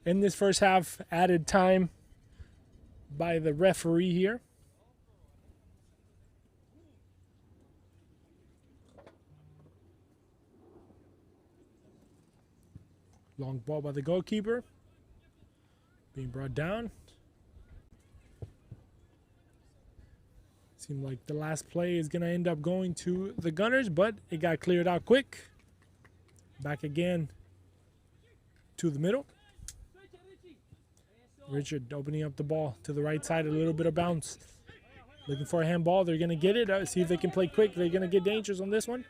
In this first half, added time by the referee here. Long ball by the goalkeeper. Being brought down. Seemed like the last play is going to end up going to the Gunners, but it got cleared out quick. Back again to the middle. Richard opening up the ball to the right side, a little bit of bounce. Looking for a handball. They're going to get it. See if they can play quick. They're going to get dangerous on this one.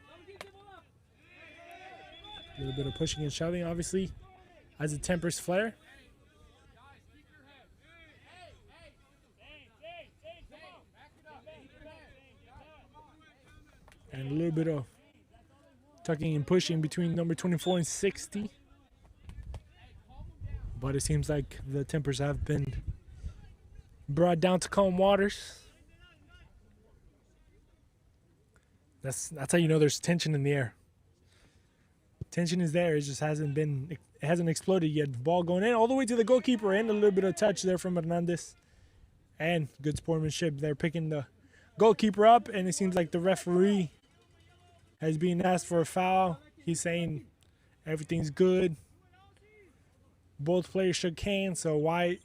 A little bit of pushing and shoving, obviously, as it tempers flair. And a little bit of tucking and pushing between number 24 and 60. But it seems like the tempers have been brought down to calm waters. That's how you know there's tension in the air. Tension is there. It just hasn't exploded yet. Ball going in all the way to the goalkeeper, and a little bit of touch there from Hernandez. And good sportsmanship. They're picking the goalkeeper up, and it seems like the referee has been asked for a foul. He's saying everything's good. Both players shook hands, so why,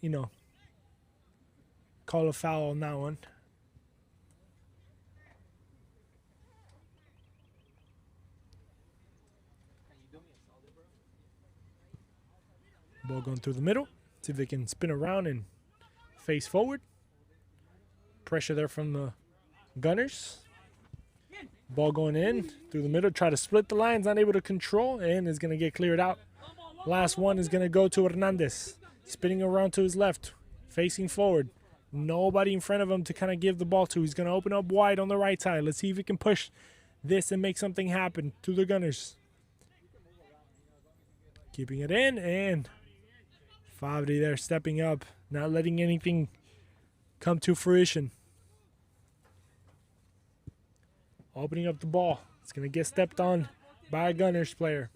call a foul on that one. Ball going through the middle. See if they can spin around and face forward. Pressure there from the Gunners. Ball going in through the middle. Try to split the lines. Not able to control. And is going to get cleared out. Last one is going to go to Hernandez. Spinning around to his left. Facing forward. Nobody in front of him to kind of give the ball to. He's going to open up wide on the right side. Let's see if he can push this and make something happen to the Gunners. Keeping it in, and Favre there stepping up, not letting anything come to fruition. Opening up the ball. It's going to get stepped on by a Gunners player.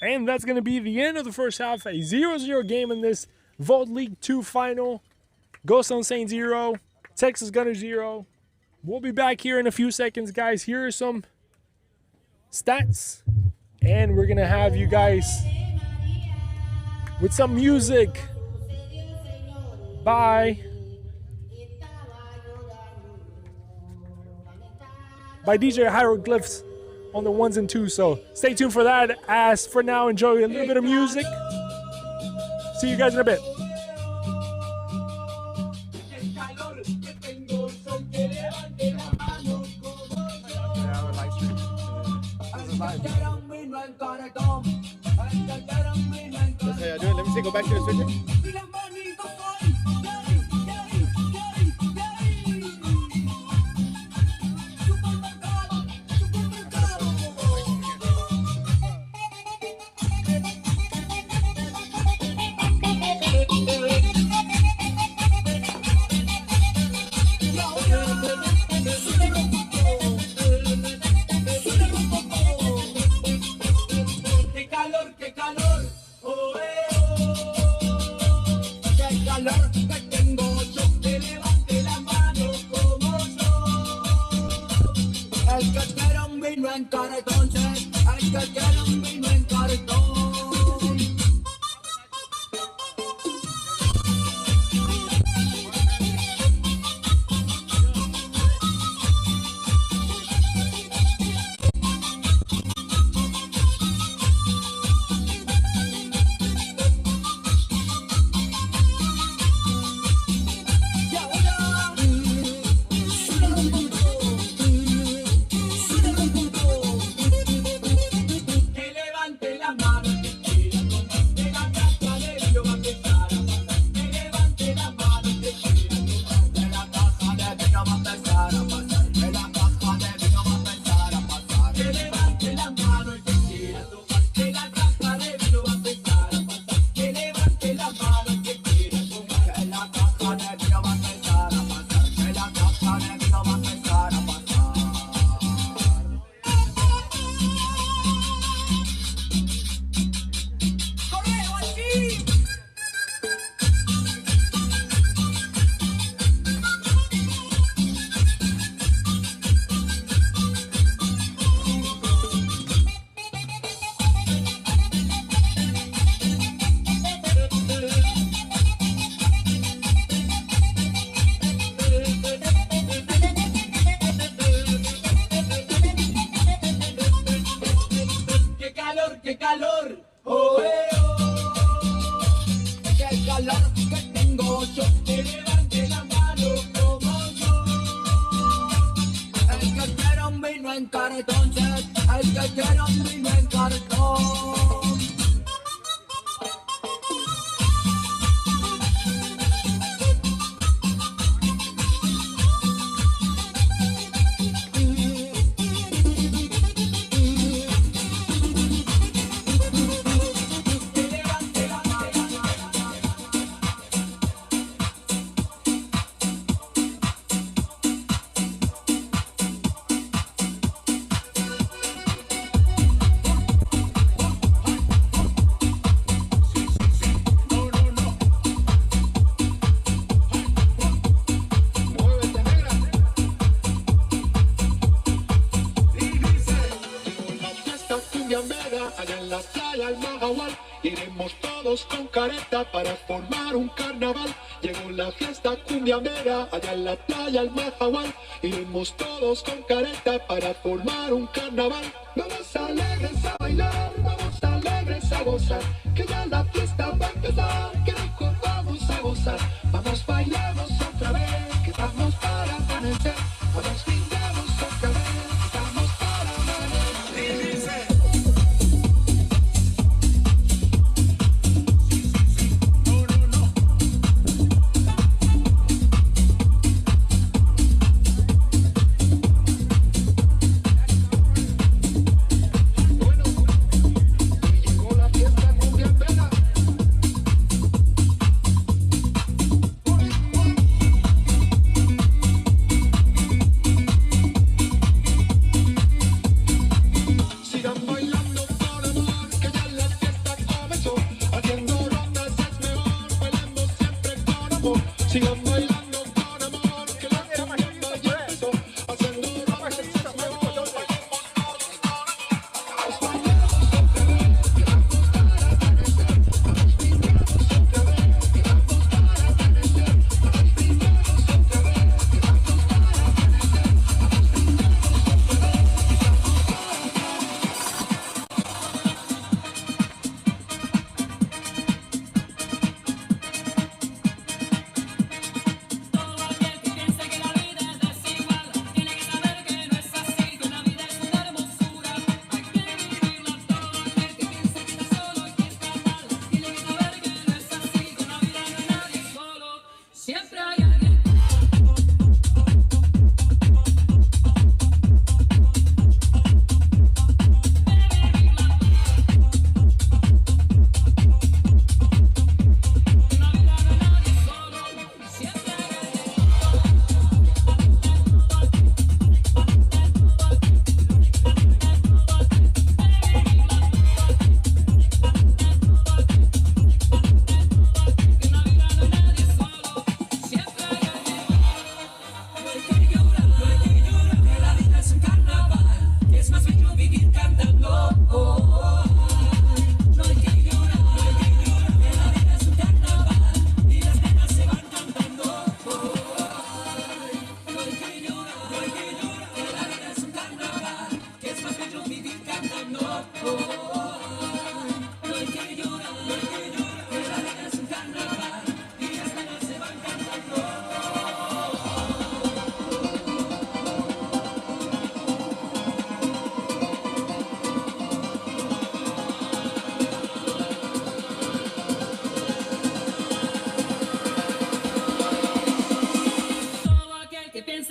And that's going to be the end of the first half. A 0-0 game in this Vault League 2 final. Ghosttown Saints 0, Texas Gunner 0. We'll be back here in a few seconds, guys. Here are some stats, and we're gonna have you guys with some music. Bye. By DJ Hieroglyphs on the 1s and 2s. So stay tuned for that. As for now, enjoy a little bit of music. See you guys in a bit. Let me see, go back to the switcher. allá en la playa al Mahahual. Iremos todos con careta para formar un carnaval. Llegó la fiesta cumbiamera allá en la playa al Mahahual. Iremos todos con careta para formar un carnaval. Vamos alegres a bailar, vamos alegres a gozar, que ya la fiesta va a empezar, que rico vamos a gozar. Vamos, bailemos otra vez, que vamos para amanecer. Vamos, brindemos otra vez, que estamos para amanecer.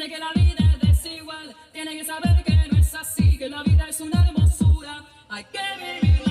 dice que la vida es desigual, tiene que saber que no es así, que la vida es una hermosura. Hay que vivirla.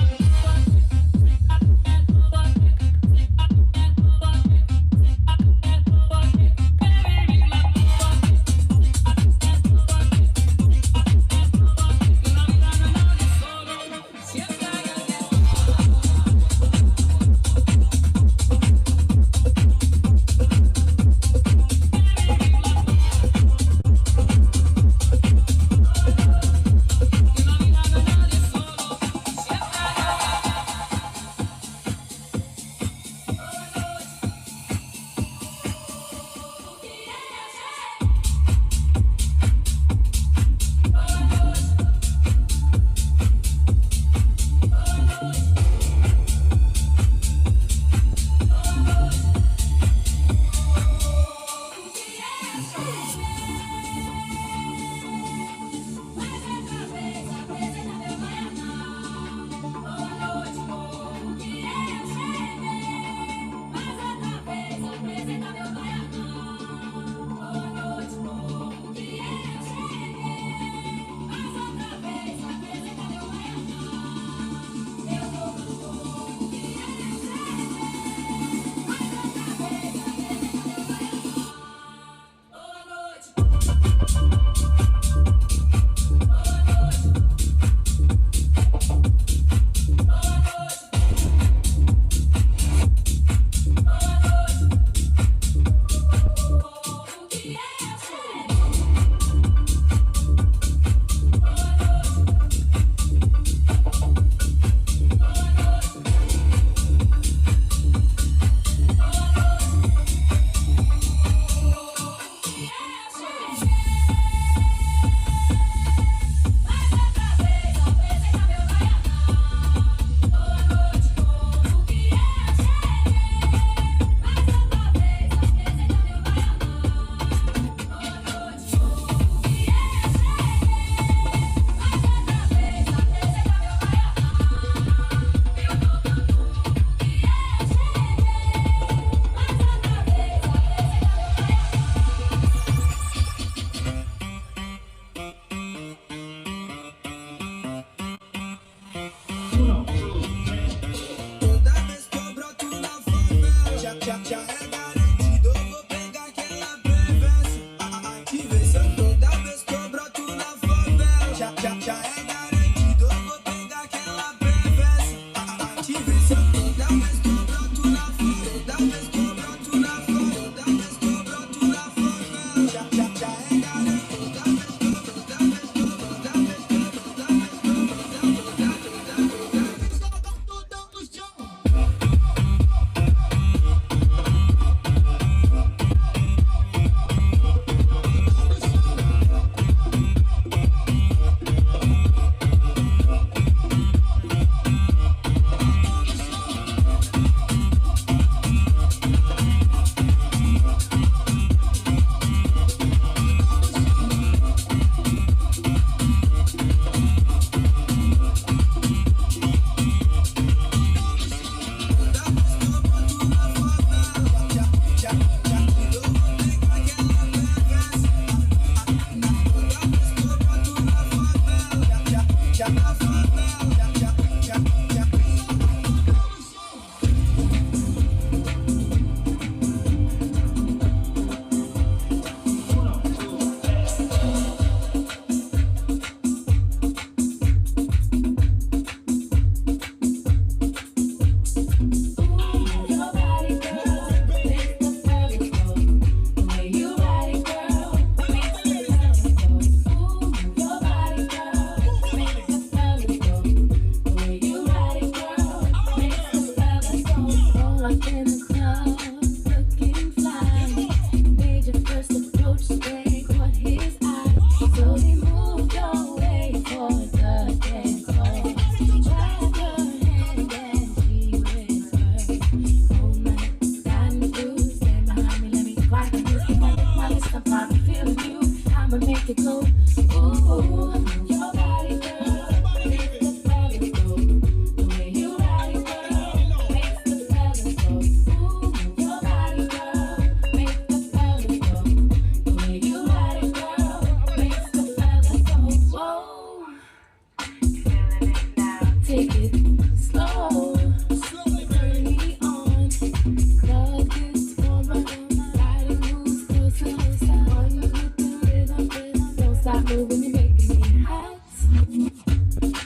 moving, you're making me hot.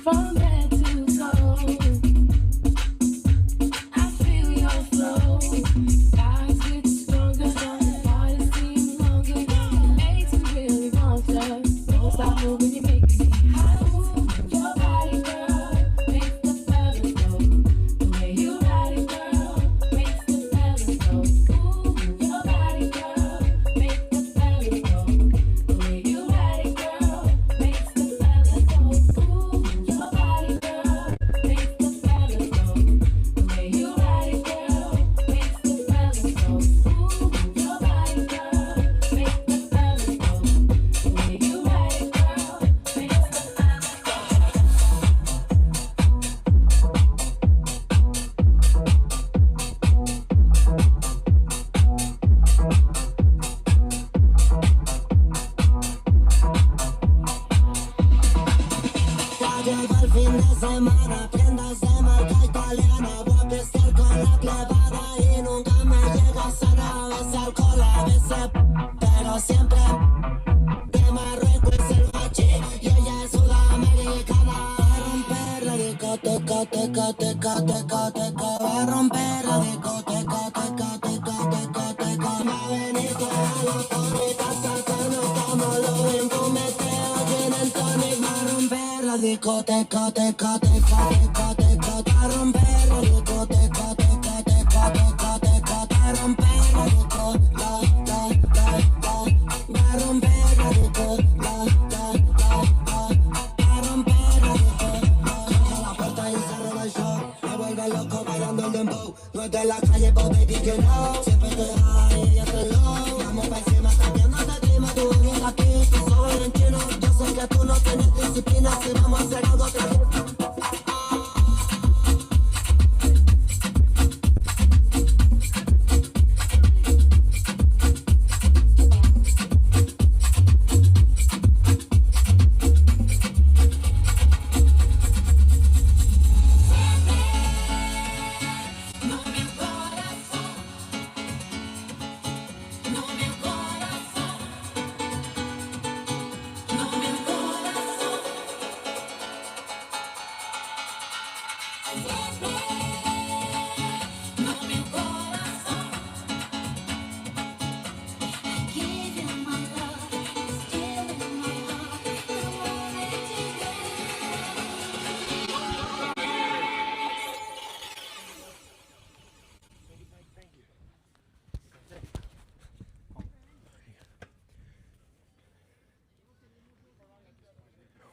From head to toe, I feel your flow. Eyes get stronger, the body seems longer. It makes me really want ya. Don't stop moving, you're making me hot. Your body, girl, makes the fellas go. The way you ride it, girl, makes the fellas go. Ooh, your body, girl, makes the fellas go. The way you ride it, girl, makes the fellas go. Ooh, your body, girl, makes the fellas go. The way you ride it, girl, makes the fellas go. Ooh, your body, girl, makes the fellas go. The way you ride it, girl, makes the Ya llegó el fin de semana, prendas de marca italiana. Voy a pistear con la clavada y nunca me llega sana. A veces alcohol, a veces, pero siempre de Marruecos es el hachi y ella es sudamericana. Va a romper la discoteca, teca, teca, teca, teca. Va a romper la discoteca, teca, teca, teca, teca. Va a venir toda la bonita a sacarnos como lo ven con meteo, gin and tonic. Va a romper la discoteca, teca, teca, teca, teca. Va a romper la discoteca, teca, teca, teca, teca. Va a romper la disco, la, va a romper la disco, la, va a romper la disco, Cierra la puerta y se roba el show. Me vuelve loco bailando el dembow. No es de la calle, but baby, you know. Siempre estoy high, ella está low. Vamos pa' encima, cambiando de clima. Tú vienes aquí, tú soy en chino. Yo sé que tú no tienes disciplina. Si vamos a hacer algo, te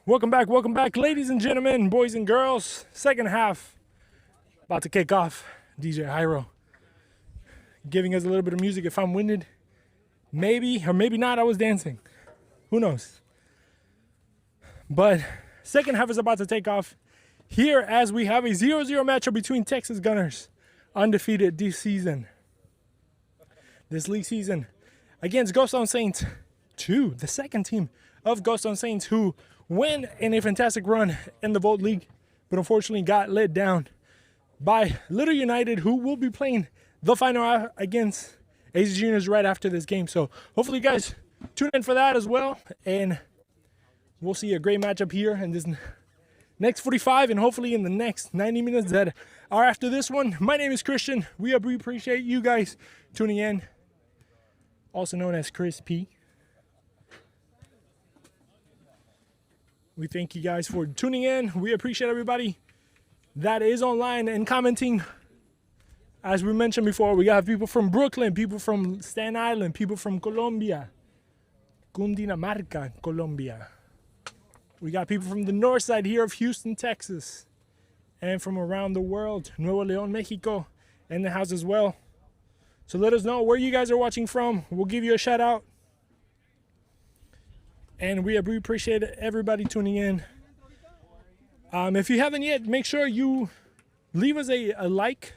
Welcome back, ladies and gentlemen, boys and girls. Second half about to kick off. DJ Hyro giving us a little bit of music. If I'm winded, maybe or maybe not, I was dancing. Who knows? But second half is about to take off here as we have a 0-0 matchup between Texas Gunners, undefeated this season, this league season, against Ghosttown Saints 2, the second team of Ghosttown Saints, who went in a fantastic run in the Volt League, but unfortunately got let down by Little United, who will be playing the final against AZ Juniors right after this game. So hopefully you guys tune in for that as well, and we'll see a great matchup here in this next 45 and hopefully in the next 90 minutes that are after this one. My name is Christian. We appreciate you guys tuning in, also known as Chris P. We thank you guys for tuning in. We appreciate everybody that is online and commenting. As we mentioned before, we got people from Brooklyn, people from Staten Island, people from Colombia, Cundinamarca, Colombia. We got people from the north side here of Houston, Texas, and from around the world, Nuevo León, Mexico, in the house as well. So let us know where you guys are watching from. We'll give you a shout out. And we appreciate everybody tuning in. If you haven't yet, make sure you leave us a like.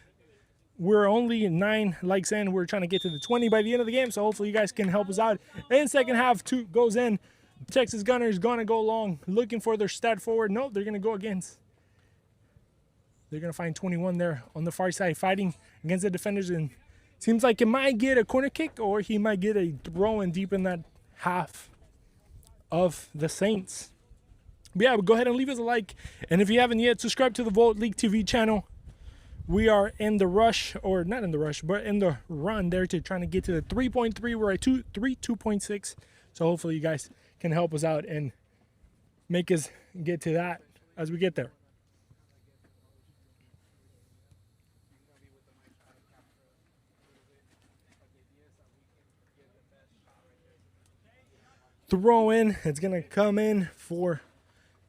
We're only 9 likes in. We're trying to get to the 20 by the end of the game, so hopefully you guys can help us out. And second half 2 goes in. Texas Gunners going to go long, looking for their stat forward. No, they're going to go against. They're going to find 21 there on the far side, fighting against the defenders. And seems like it might get a corner kick, or he might get a throw in deep in that half of the Saints. But yeah, go ahead and leave us a like. And if you haven't yet, subscribe to the Volt League TV channel. We are in the rush, or not in the rush, but in the run there to trying to get to the 3.3. We're at 2.6. So hopefully you guys can help us out and make us get to that as we get there. Throw in, it's going to come in for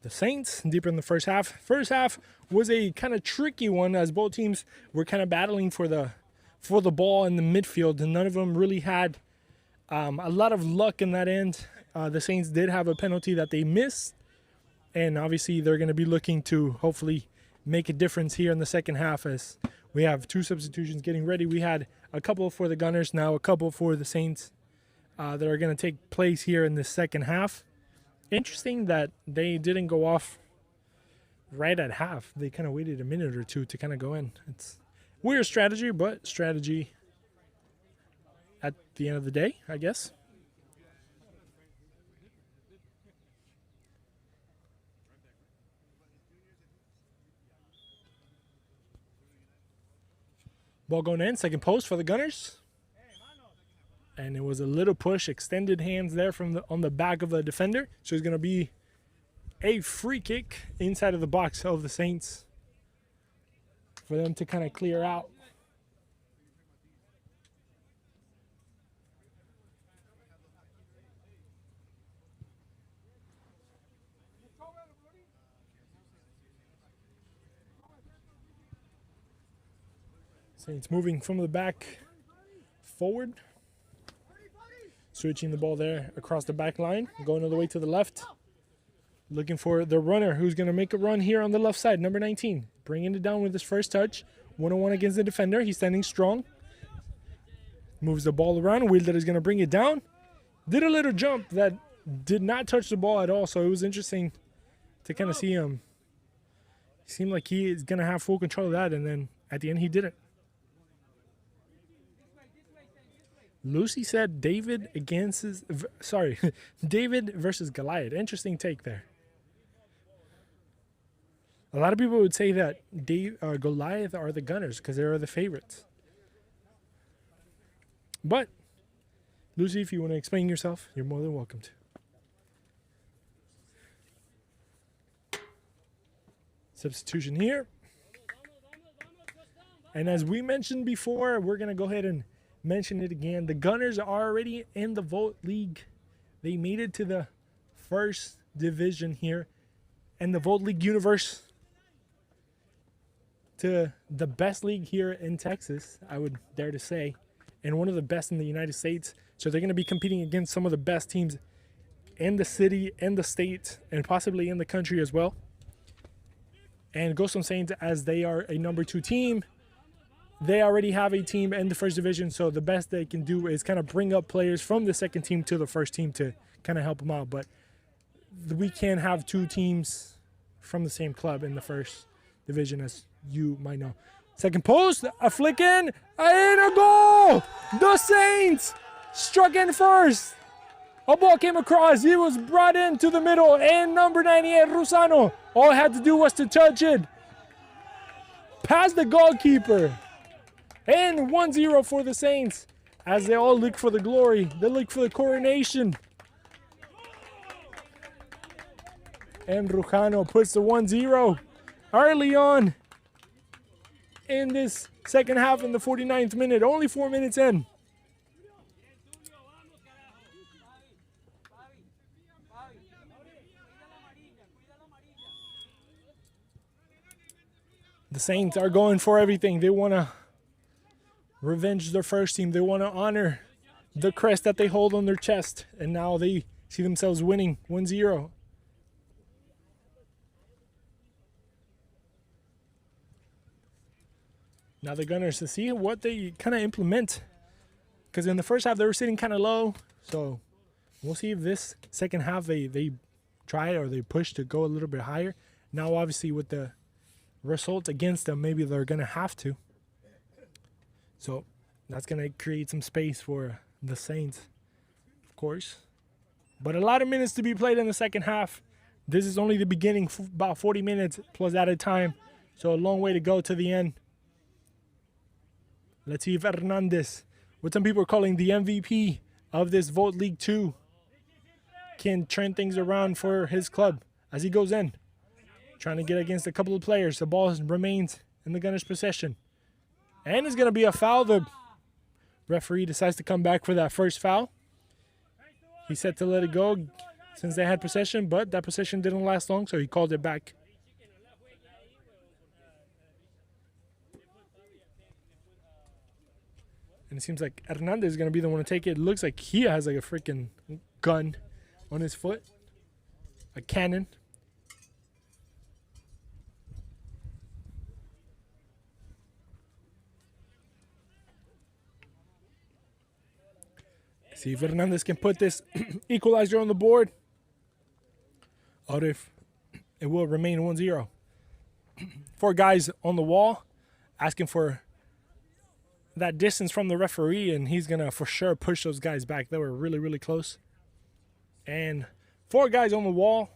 the Saints deeper in the first half. First half was a kind of tricky one as both teams were kind of battling for the ball in the midfield, and none of them really had a lot of luck in that end. The Saints did have a penalty that they missed, and obviously they're going to be looking to hopefully make a difference here in the second half as we have two substitutions getting ready. We had a couple for the Gunners, now a couple for the Saints that are going to take place here in the second half. Interesting that they didn't go off right at half. They kind of waited a minute or two to kind of go in. It's weird strategy, but strategy at the end of the day, I guess. Ball going in, second post for the Gunners. And it was a little push, extended hands there from on the back of the defender. So it's going to be a free kick inside of the box of the Saints for them to kind of clear out. Saints moving from the back forward. Switching the ball there across the back line, going all the way to the left. Looking for the runner who's going to make a run here on the left side, number 19. Bringing it down with his first touch. 1-on-1 against the defender. He's standing strong. Moves the ball around. Wilder is going to bring it down. Did a little jump that did not touch the ball at all, so it was interesting to kind of see him. It seemed like he is going to have full control of that, and then at the end he didn't. Lucy said David David versus Goliath. Interesting take there. A lot of people would say that Goliath are the Gunners because they are the favorites. But, Lucy, if you want to explain yourself, you're more than welcome to. Substitution here. And as we mentioned before, we're going to go ahead and mention it again. The Gunners are already in the Volt League. They made it to the first division here in the Volt League universe, to the best league here in Texas, I would dare to say, and one of the best in the United States. So they're going to be competing against some of the best teams in the city, in the state, and possibly in the country as well. And Ghosttown Saints, as they are a number 2 team, they already have a team in the first division, so the best they can do is kind of bring up players from the second team to the first team to kind of help them out. But we can't have 2 teams from the same club in the first division, as you might know. Second post, a flick in, and a goal! The Saints struck in first. A ball came across, it was brought into the middle, and number 98, Rusano, all it had to do was to touch it past the goalkeeper. And 1-0 for the Saints as they all look for the glory. They look for the coronation. And Rujano puts the 1-0 early on in this second half in the 49th minute. Only 4 minutes in. The Saints are going for everything. They want to revenge their first team. They want to honor the crest that they hold on their chest. And now they see themselves winning 1-0. Now the Gunners, to see what they kind of implement. Because in the first half, they were sitting kind of low. So we'll see if this second half they try or they push to go a little bit higher. Now, obviously, with the results against them, maybe they're going to have to. So that's going to create some space for the Saints, of course. But a lot of minutes to be played in the second half. This is only the beginning, about 40 minutes plus added time. So a long way to go to the end. Let's see if Hernandez, what some people are calling the MVP of this Vote League 2, can turn things around for his club as he goes in. Trying to get against a couple of players. The ball remains in the Gunners' possession. And it's going to be a foul. The referee decides to come back for that first foul. He's set to let it go since they had possession, but that possession didn't last long, so he called it back. And it seems like Hernandez is going to be the one to take it. It looks like he has like a freaking gun on his foot. A cannon. See if Hernandez can put this equalizer on the board. Or if it will remain 1-0. 4 guys on the wall asking for that distance from the referee, and he's going to for sure push those guys back. They were really, really close. And 4 guys on the wall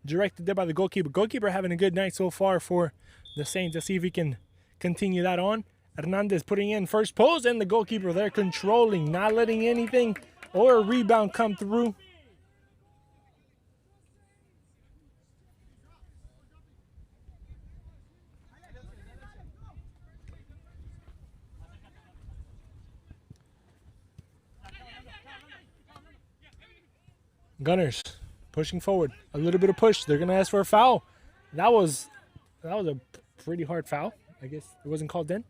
directed there by the goalkeeper. Goalkeeper having a good night so far for the Saints. Let's see if he can continue that on. Hernandez putting in first post, and the goalkeeper there controlling, not letting anything or a rebound come through. Gunners pushing forward. A little bit of push. They're going to ask for a foul. That was a pretty hard foul. I guess it wasn't called then.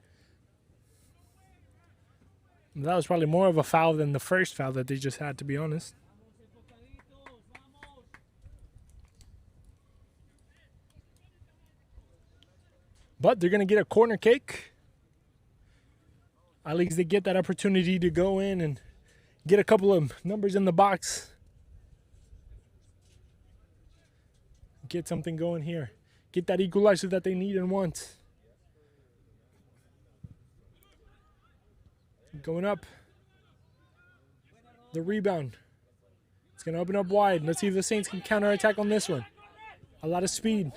That was probably more of a foul than the first foul that they just had, to be honest. But they're going to get a corner kick. At least they get that opportunity to go in and get a couple of numbers in the box. Get something going here. Get that equalizer that they need and want. Going up. The rebound. It's going to open up wide. Let's see if the Saints can counterattack on this one. A lot of speed.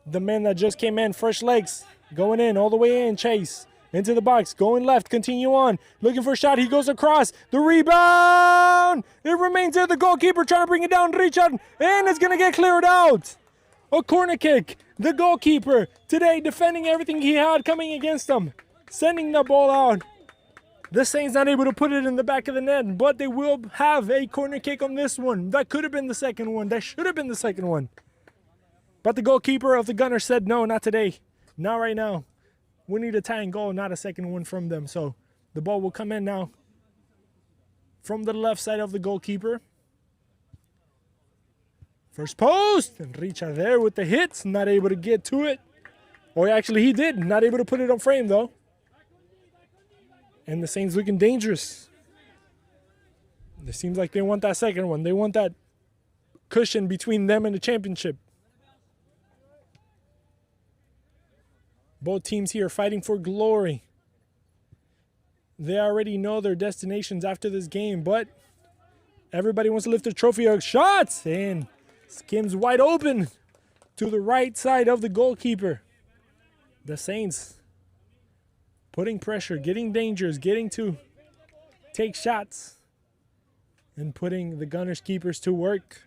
The man that just came in, fresh legs. Going in, all the way in, Chase. Into the box, going left, continue on. Looking for a shot, he goes across. The rebound! It remains there, the goalkeeper trying to bring it down, Richard. And it's going to get cleared out. A corner kick. The goalkeeper today defending everything he had coming against him. Sending the ball out. The Saints not able to put it in the back of the net, but they will have a corner kick on this one. That could have been the second one. That should have been the second one. But the goalkeeper of the Gunners said, no, not today. Not right now. We need a tying goal, not a second one from them. So the ball will come in now from the left side of the goalkeeper. First post. And Richard there with the hits. Not able to get to it. Or actually he did. Not able to put it on frame though. And the Saints looking dangerous. It seems like they want that second one. They want that cushion between them and the championship. Both teams here fighting for glory. They already know their destinations after this game, but everybody wants to lift the trophy of shots. And skims wide open to the right side of the goalkeeper. The Saints putting pressure, getting dangerous, getting to take shots, and putting the Gunners keepers to work.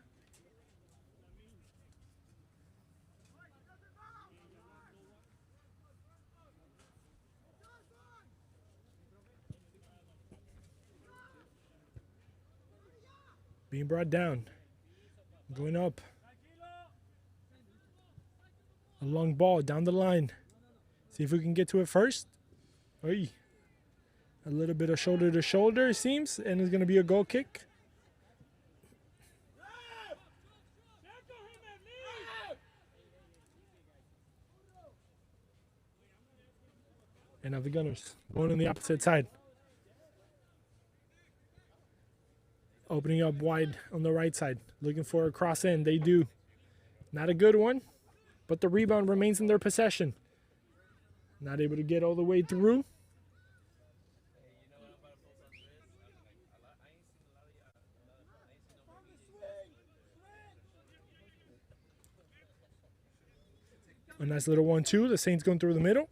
Being brought down. Going up. A long ball down the line. See if we can get to it first. Oy. A little bit of shoulder to shoulder, it seems, and it's going to be a goal kick. And now the Gunners going on the opposite side. Opening up wide on the right side. Looking for a cross in. They do. Not a good one, but the rebound remains in their possession. Not able to get all the way through. A nice little 1-2. The Saints going through the middle.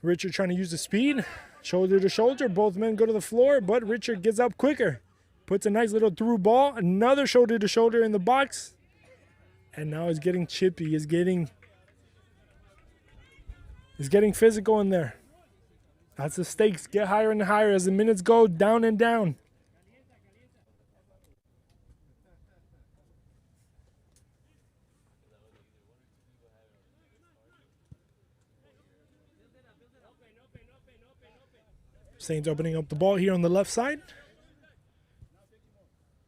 Richard trying to use the speed. Shoulder to shoulder. Both men go to the floor, but Richard gets up quicker. Puts a nice little through ball. Another shoulder to shoulder in the box. And now he's getting chippy. He's getting physical in there. That's the stakes. Get higher and higher as the minutes go down and down. Saints opening up the ball here on the left side.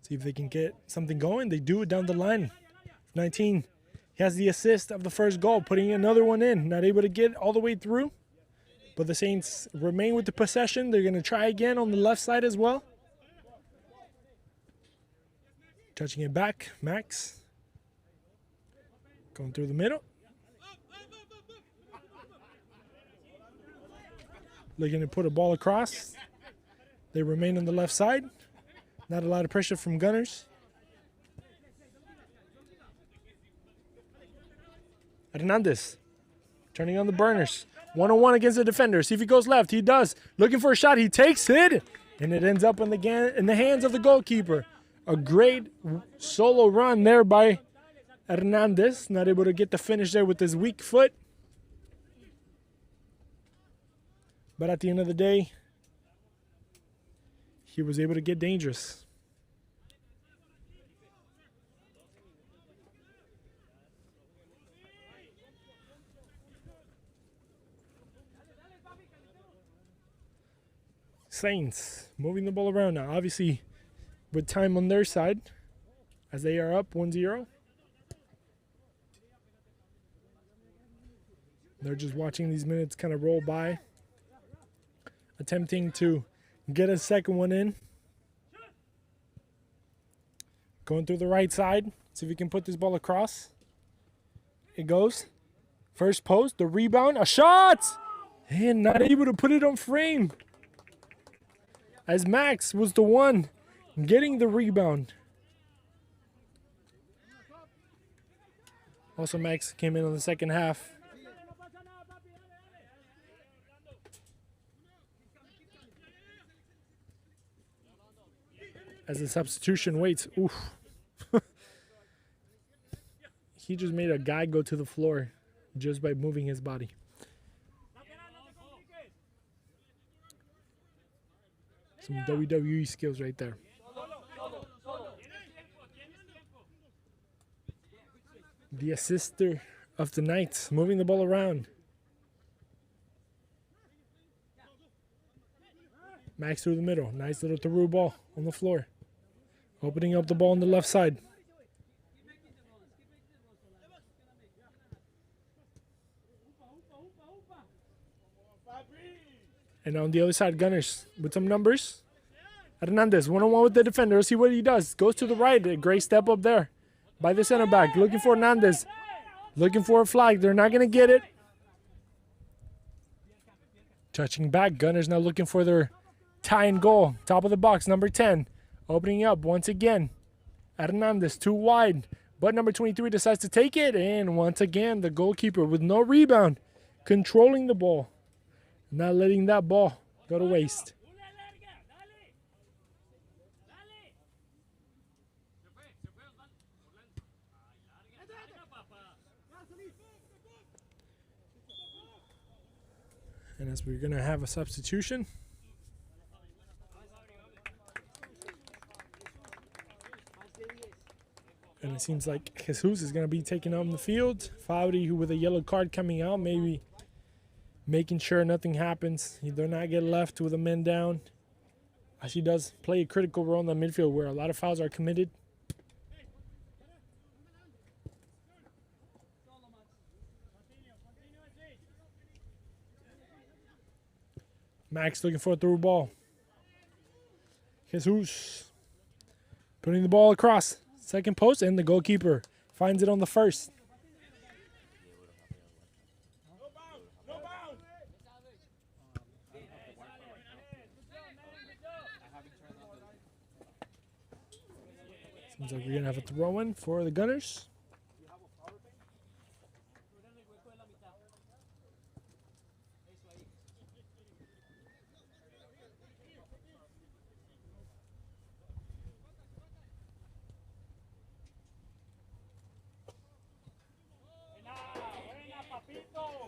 See if they can get something going. They do it down the line. 19. He has the assist of the first goal, putting another one in. Not able to get all the way through. But the Saints remain with the possession. They're going to try again on the left side as well. Touching it back. Max. Going through the middle. Looking to put a ball across. They remain on the left side. Not a lot of pressure from Gunners. Hernandez turning on the burners. 1-on-1 against the defender. See if he goes left. He does. Looking for a shot. He takes it. And it ends up in the hands of the goalkeeper. A great solo run there by Hernandez. Not able to get the finish there with his weak foot. But at the end of the day, he was able to get dangerous. Saints moving the ball around now. Obviously, with time on their side, as they are up 1-0. They're just watching these minutes kind of roll by. Attempting to get a second one in. Going through the right side. See if he can put this ball across. It goes. First post, the rebound, a shot! And not able to put it on frame. As Max was the one getting the rebound. Also, Max came in on the second half. As the substitution waits. Oof. He just made a guy go to the floor just by moving his body. Some WWE skills right there. The assister of the night, moving the ball around. Max through the middle. Nice little through ball on the floor. Opening up the ball on the left side. And on the other side, Gunners with some numbers. Hernandez, 1-on-1 with the defender. See what he does. Goes to the right. A great step up there by the center back. Looking for Hernandez. Looking for a flag. They're not going to get it. Touching back. Gunners now looking for their tying goal. Top of the box, number 10. Opening up once again. Hernandez, too wide. But number 23 decides to take it. And once again, the goalkeeper with no rebound. Controlling the ball. Not letting that ball go to waste. And as we're going to have a substitution. And it seems like Jesus is going to be taken out on the field. Fowdy, who with a yellow card coming out, maybe making sure nothing happens. He do not get left with a man down. As he does play a critical role in the midfield where a lot of fouls are committed. Max looking for a through ball. Jesus putting the ball across. Second post, and the goalkeeper finds it on the first. Seems like we're going to have a throw-in for the Gunners.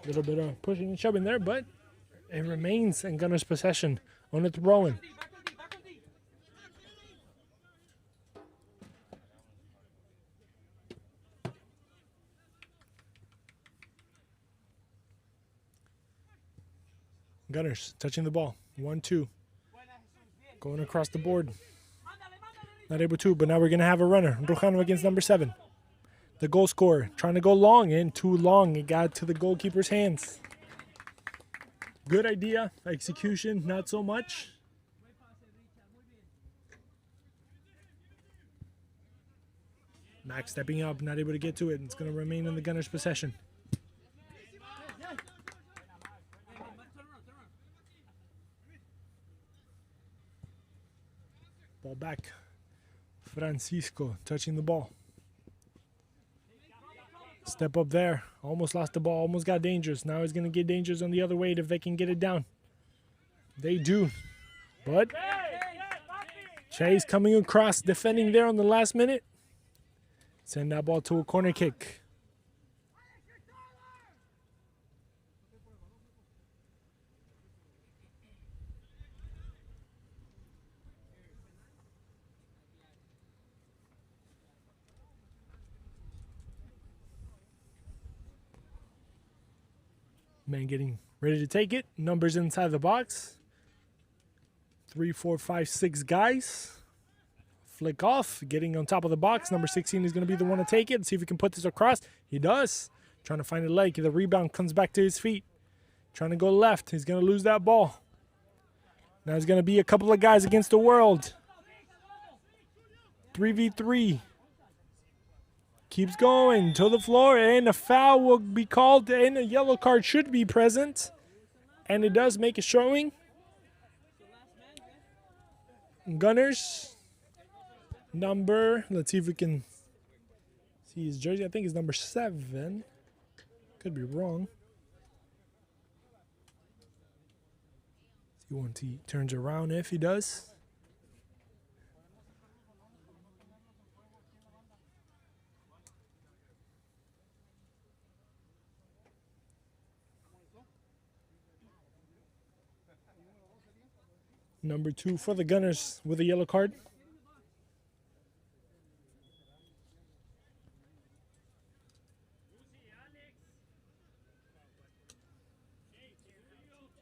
A little bit of pushing and shoving there, but it remains in Gunners' possession on the throw-in. Gunners touching the ball. 1-2. Going across the board. Not able to, but now we're going to have a runner. Rujano against number 7. The goal scorer trying to go long, and too long. It got to the goalkeeper's hands. Good idea. Execution, not so much. Max stepping up, not able to get to it. It's going to remain in the Gunners' possession. Ball back. Francisco touching the ball. Step up there. Almost lost the ball. Almost got dangerous. Now he's going to get dangerous on the other way if they can get it down. They do. But Chase coming across, defending there on the last minute. Send that ball to a corner kick. Man getting ready to take it. Numbers inside the box. 3, 4, 5, 6 guys. Flick off. Getting on top of the box. Number 16 is going to be the one to take it. See if he can put this across. He does. Trying to find a leg. The rebound comes back to his feet. Trying to go left. He's going to lose that ball. Now there's going to be a couple of guys against the world. 3v3. Keeps going to the floor, and a foul will be called, and a yellow card should be present. And it does make a showing. Gunners, number, let's see if we can see his jersey. I think it's number 7. Could be wrong. See once he turns around, if he does. Number 2 for the Gunners with a yellow card.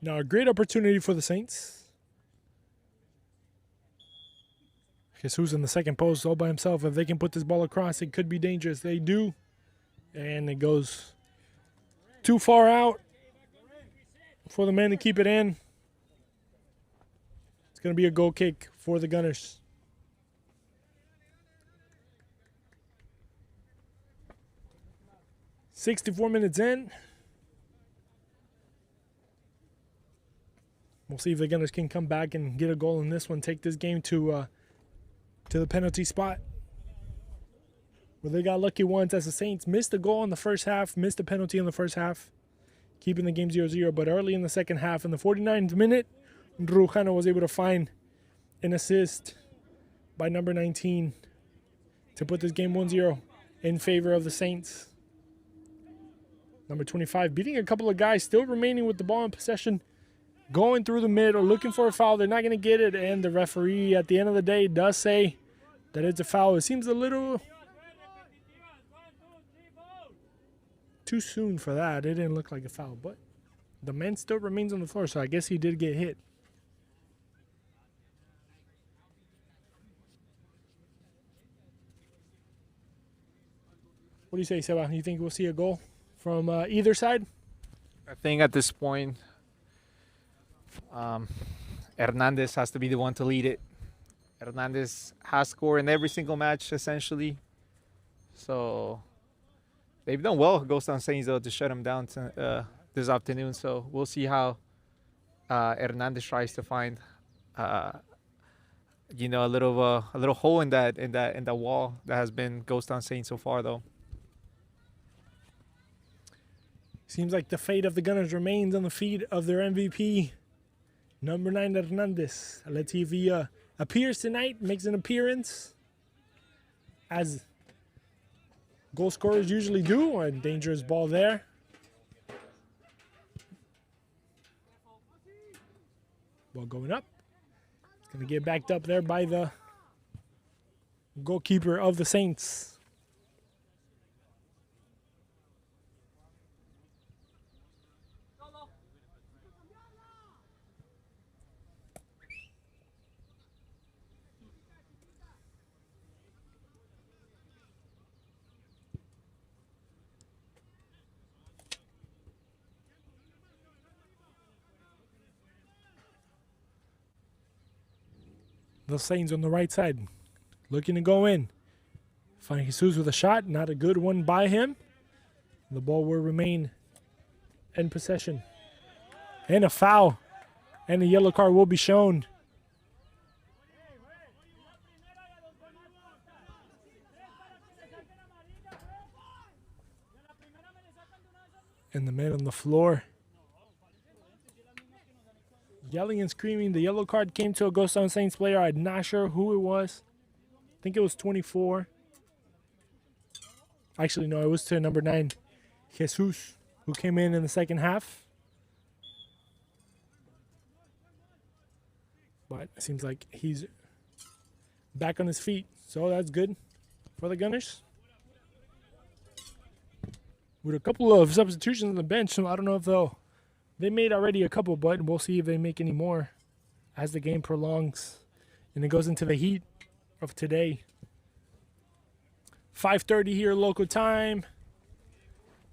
Now a great opportunity for the Saints. Jesus in the second post all by himself. If they can put this ball across, it could be dangerous. They do. And it goes too far out for the men to keep it in. Going to be a goal kick for the Gunners. "64 minutes in. We'll see if the Gunners can come back and get a goal in this one. Take this game to the penalty spot. Well, they got lucky once as the Saints missed the goal in the first half, missed a penalty in the first half, keeping the game 0-0. But early in the second half, in the 49th minute, Rujano was able to find an assist by number 19 to put this game 1-0 in favor of the Saints. Number 25 beating a couple of guys, still remaining with the ball in possession, going through the middle, looking for a foul. They're not going to get it, and the referee at the end of the day does say that it's a foul. It seems a little too soon for that. It didn't look like a foul, but the man still remains on the floor, so I guess he did get hit. What do you say, Seba? You think we'll see a goal from either side? I think at this point, Hernandez has to be the one to lead it. Hernandez has scored in every single match, essentially. So they've done well, Ghosttown Saints, though, to shut him down this afternoon. So we'll see how Hernandez tries to find, a little hole in that wall that has been Ghosttown Saints so far, though. Seems like the fate of the Gunners remains on the feet of their MVP, number 9 Hernandez. Let's see if he appears tonight, makes an appearance, as goal scorers usually do. A dangerous ball there. going up. It's going to get backed up there by the goalkeeper of the Saints. The Saints on the right side, looking to go in. Find Jesus with a shot, not a good one by him. The ball will remain in possession. And a foul, and a yellow card will be shown. And the man on the floor yelling and screaming. The yellow card came to a Ghosttown Saints player. I'm not sure who it was. I think it was 24. Actually, no, it was to number 9, Jesus, who came in the second half. But it seems like he's back on his feet, so that's good for the Gunners. With a couple of substitutions on the bench, so I don't know if they made already a couple, but we'll see if they make any more as the game prolongs and it goes into the heat of today. 5:30 here local time.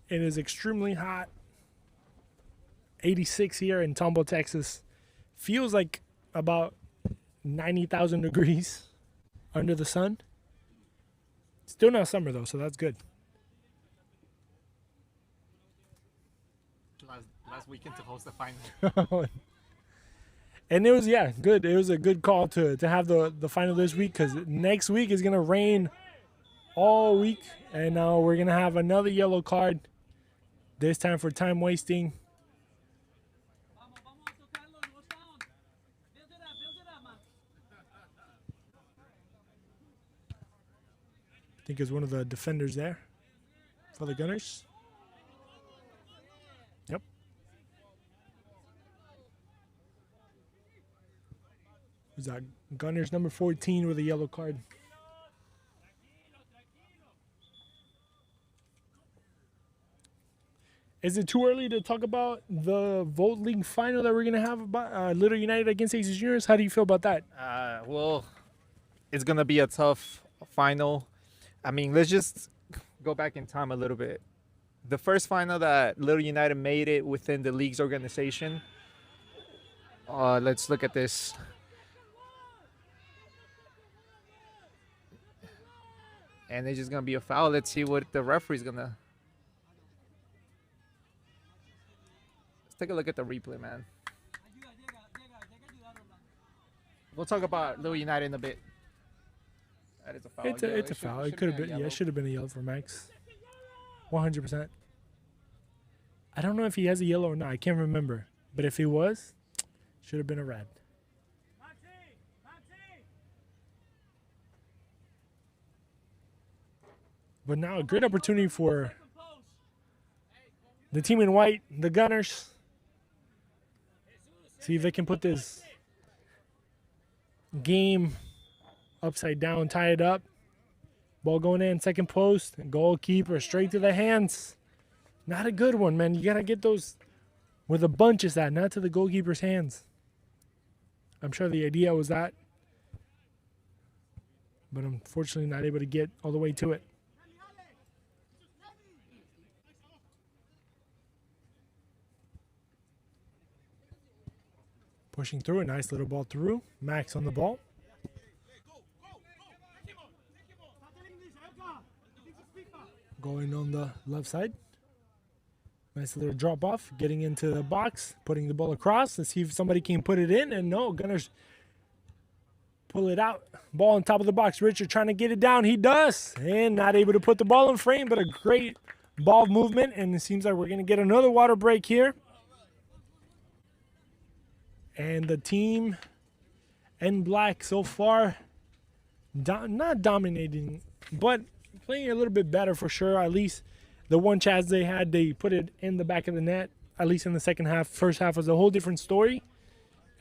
It is extremely hot. 86 here in Tomball, Texas. Feels like about 90,000 degrees under the sun. Still not summer though, so that's good. Last weekend to host the final. And it was, good. It was a good call to have the final this week, because next week is going to rain all week. And now we're going to have another yellow card, this time for time wasting. I think it's one of the defenders there for the Gunners. Yep. Who's that? Gunners number 14 with a yellow card. Is it too early to talk about the Volt League final that we're going to have about Little United against Aces Juniors? How do you feel about that? Well, it's going to be a tough final. I mean, let's just go back in time a little bit. The first final that Little United made it within the league's organization. Let's look at this. And it's just going to be a foul. Let's see what the referee's going to... Let's take a look at the replay, man. We'll talk about Little United in a bit. That is a foul. It's a foul. It could have been, it should have been a yellow for Max. 100%. I don't know if he has a yellow or not. I can't remember. But if he was, should have been a red. But now a great opportunity for the team in white, the Gunners. See if they can put this game upside down, tie it up. Ball going in, second post. Goalkeeper straight to the hands. Not a good one, man. You got to get those where the bunch is at, not to the goalkeeper's hands. I'm sure the idea was that. But unfortunately not able to get all the way to it. Pushing through, a nice little ball through. Max on the ball. Going on the left side. Nice little drop off. Getting into the box. Putting the ball across. Let's see if somebody can put it in. And no, Gunners pull it out. Ball on top of the box. Richard trying to get it down. He does. And not able to put the ball in frame, but a great ball movement. And it seems like we're going to get another water break here. And the team in black so far, not dominating, but playing a little bit better for sure. At least the one chance they had, they put it in the back of the net, at least in the second half. First half was a whole different story.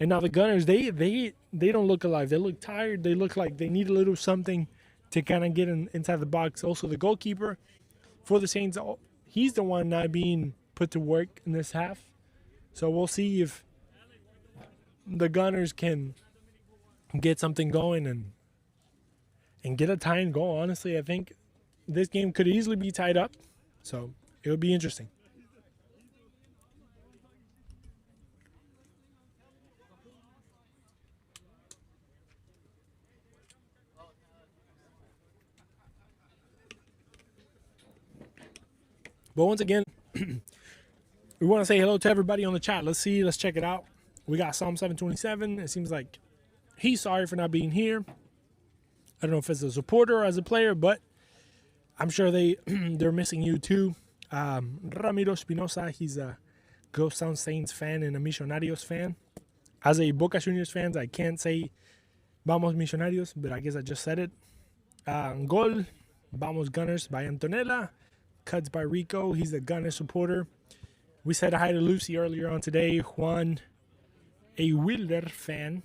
And now the Gunners, they don't look alive. They look tired. They look like they need a little something to kind of get inside the box. Also, the goalkeeper for the Saints, he's the one not being put to work in this half. So we'll see if the Gunners can get something going and get a tying goal. Honestly, I think this game could easily be tied up. So it would be interesting. But once again, we want to say hello to everybody on the chat. Let's check it out. We got Psalm 727. It seems like he's sorry for not being here. I don't know if it's a supporter or as a player, but I'm sure they're missing you too. Ramiro Espinosa, he's a Ghosttown Saints fan and a Millonarios fan. As a Boca Juniors fan, I can't say Vamos Millonarios, but I guess I just said it. Gol, Vamos Gunners by Antonella. Cuts by Rico. He's a Gunner supporter. We said hi to Lucy earlier on today. Juan, a Wilder fan.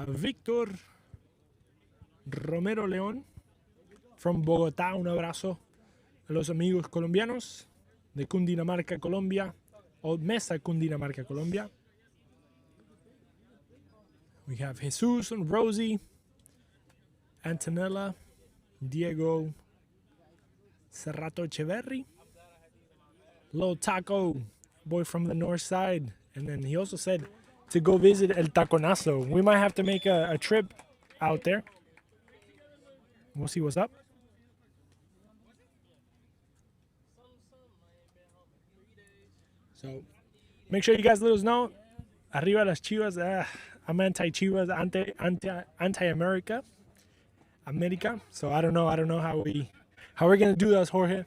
Victor Romero León from Bogotá. Un abrazo a los amigos colombianos de Cundinamarca, Colombia. O Mesa, Cundinamarca, Colombia. We have Jesus and Rosie, Antonella, Diego Serrato Echeverri, Little Taco, boy from the north side. And then he also said to go visit El Taconazo. We might have to make a trip out there. We'll see what's up. So make sure you guys let us know. Arriba las Chivas. I'm anti-Chivas, anti-America. America. So I don't know how we're gonna do this, Jorge.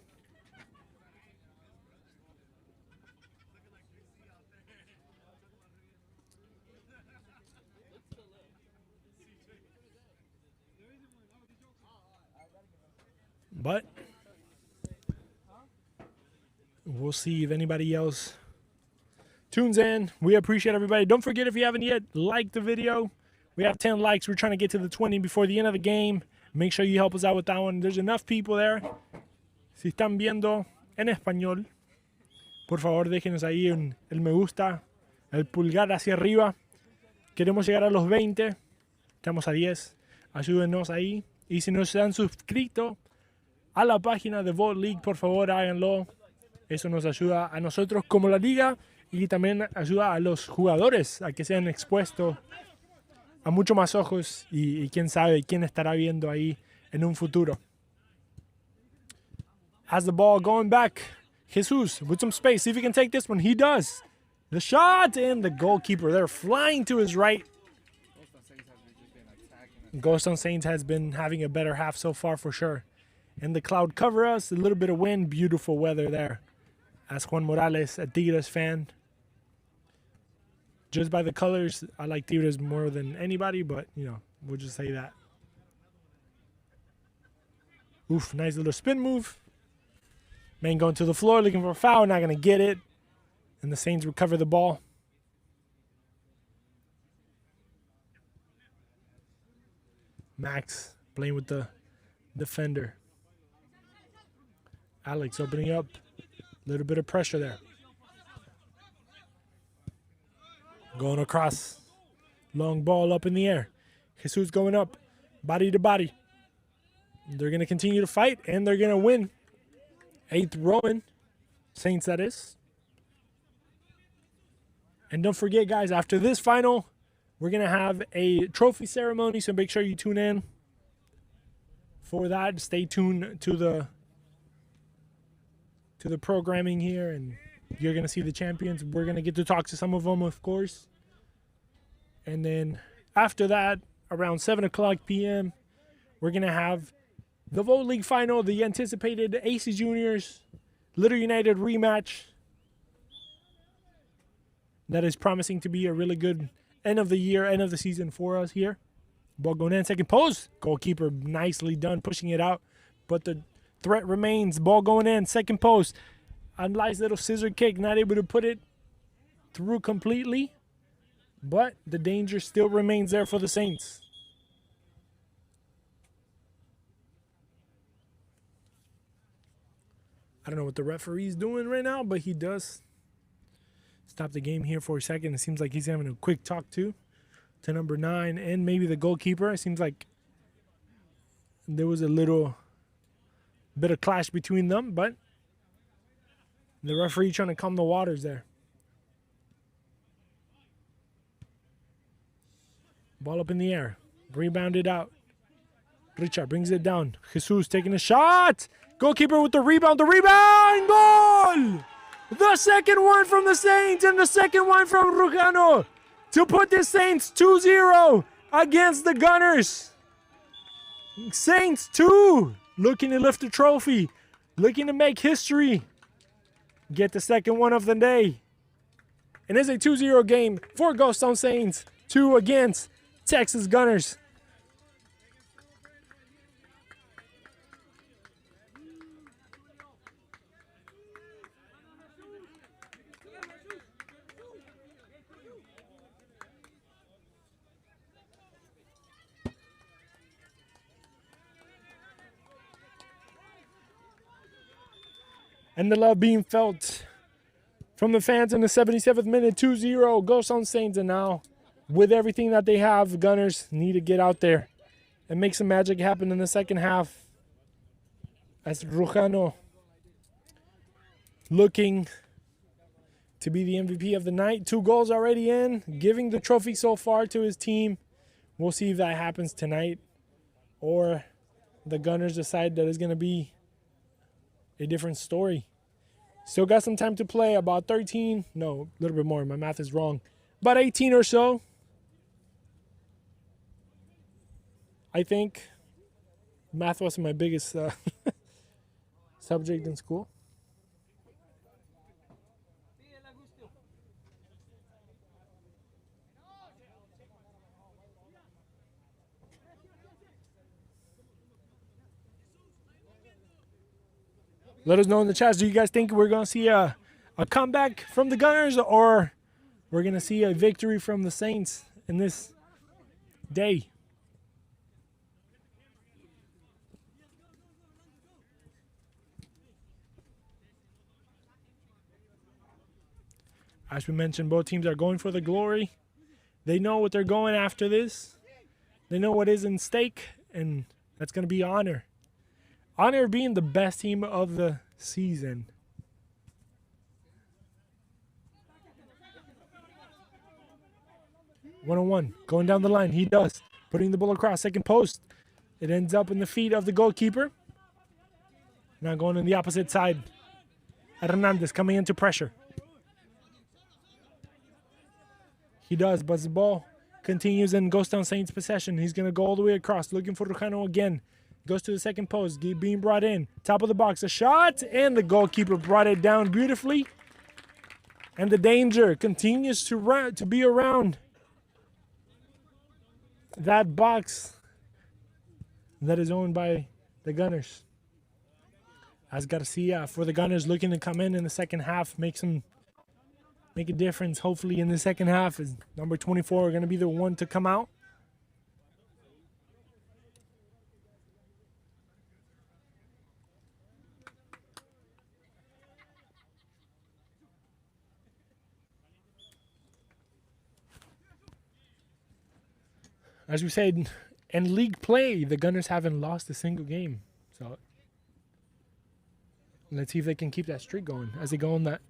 But we'll see if anybody else tunes in. We appreciate everybody. Don't forget, if you haven't yet, like the video. We have 10 likes. We're trying to get to the 20 before the end of the game. Make sure you help us out with that one. There's enough people there. Si están viendo en español, por favor déjenos ahí el me gusta, el pulgar hacia arriba. Queremos llegar a los 20. Estamos a 10. Ayúdenos ahí. Y si no se han suscrito a la página de Vote League, por favor háganlo. Eso nos ayuda a nosotros como la liga y también ayuda a los jugadores a que sean expuestos a mucho más ojos y quién sabe quién estará viendo ahí en un futuro. Has the ball going back. Jesus with some space. See if he can take this one. He does. The shot and the goalkeeper there flying to his right. Ghosttown Saints has been having a better half so far for sure. And the cloud cover us. A little bit of wind. Beautiful weather there. As Juan Morales, a Adidas fan. Just by the colors, I like Adidas more than anybody, but, you know, we'll just say that. Oof, nice little spin move. Man going to the floor, looking for a foul, not going to get it. And the Saints recover the ball. Max playing with the defender. Alex opening up. A little bit of pressure there. Going across. Long ball up in the air. Jesus going up. Body to body. They're going to continue to fight, and they're going to win. 8th Roman. Saints, that is. And don't forget, guys, after this final, we're going to have a trophy ceremony, so make sure you tune in for that. Stay tuned to the programming here, and you're going to see the champions. We're going to get to talk to some of them, of course. And then after that, around 7 o'clock p.m., we're going to have the Vote League final, the anticipated AC Juniors Little United rematch. That is promising to be a really good end of the year, end of the season for us here. Ball going in, second post. Goalkeeper nicely done, pushing it out. But the threat remains. Ball going in, second post. A nice little scissor kick, not able to put it through completely, but the danger still remains there for the Saints. I don't know what the referee's doing right now, but he does stop the game here for a second. It seems like he's having a quick talk to number 9 and maybe the goalkeeper. It seems like there was a little bit of clash between them, but the referee trying to calm the waters there. Ball up in the air. Rebounded out. Richard brings it down. Jesus taking a shot. Goalkeeper with the rebound. The rebound. Goal! The second one from the Saints and the second one from Rujano to put the Saints 2-0 against the Gunners. Saints 2 looking to lift the trophy. Looking to make history. Get the second one of the day. And it's a 2-0 game for Ghosttown Saints. 2 against Texas Gunners. And the love being felt from the fans in the 77th minute, 2-0, Ghosttown Saints. And now, with everything that they have, the Gunners need to get out there and make some magic happen in the second half. As Rujano looking to be the MVP of the night. 2 goals already in, giving the trophy so far to his team. We'll see if that happens tonight or the Gunners decide that it's going to be a different story. Still got some time to play, about 13, no, a little bit more, my math is wrong. About 18 or so. I think math wasn't my biggest subject in school. Let us know in the chat. Do you guys think we're going to see a comeback from the Gunners, or we're going to see a victory from the Saints in this day? As we mentioned, both teams are going for the glory. They know what they're going after this. They know what is in stake, and that's going to be honor. Honor being the best team of the season. One-on-one, going down the line. He does. Putting the ball across, second post. It ends up in the feet of the goalkeeper. Now going on the opposite side. Hernandez coming into pressure. He does, but the ball continues in Ghosttown Saints possession. He's going to go all the way across, looking for Rujano again. Goes to the second post, being brought in. Top of the box, a shot, and the goalkeeper brought it down beautifully. And the danger continues to be around that box that is owned by the Gunners. As Garcia for the Gunners looking to come in the second half, make a difference. Hopefully in the second half is number 24 going to be the one to come out. As we said, in league play, the Gunners haven't lost a single game. So let's see if they can keep that streak going. As they go on that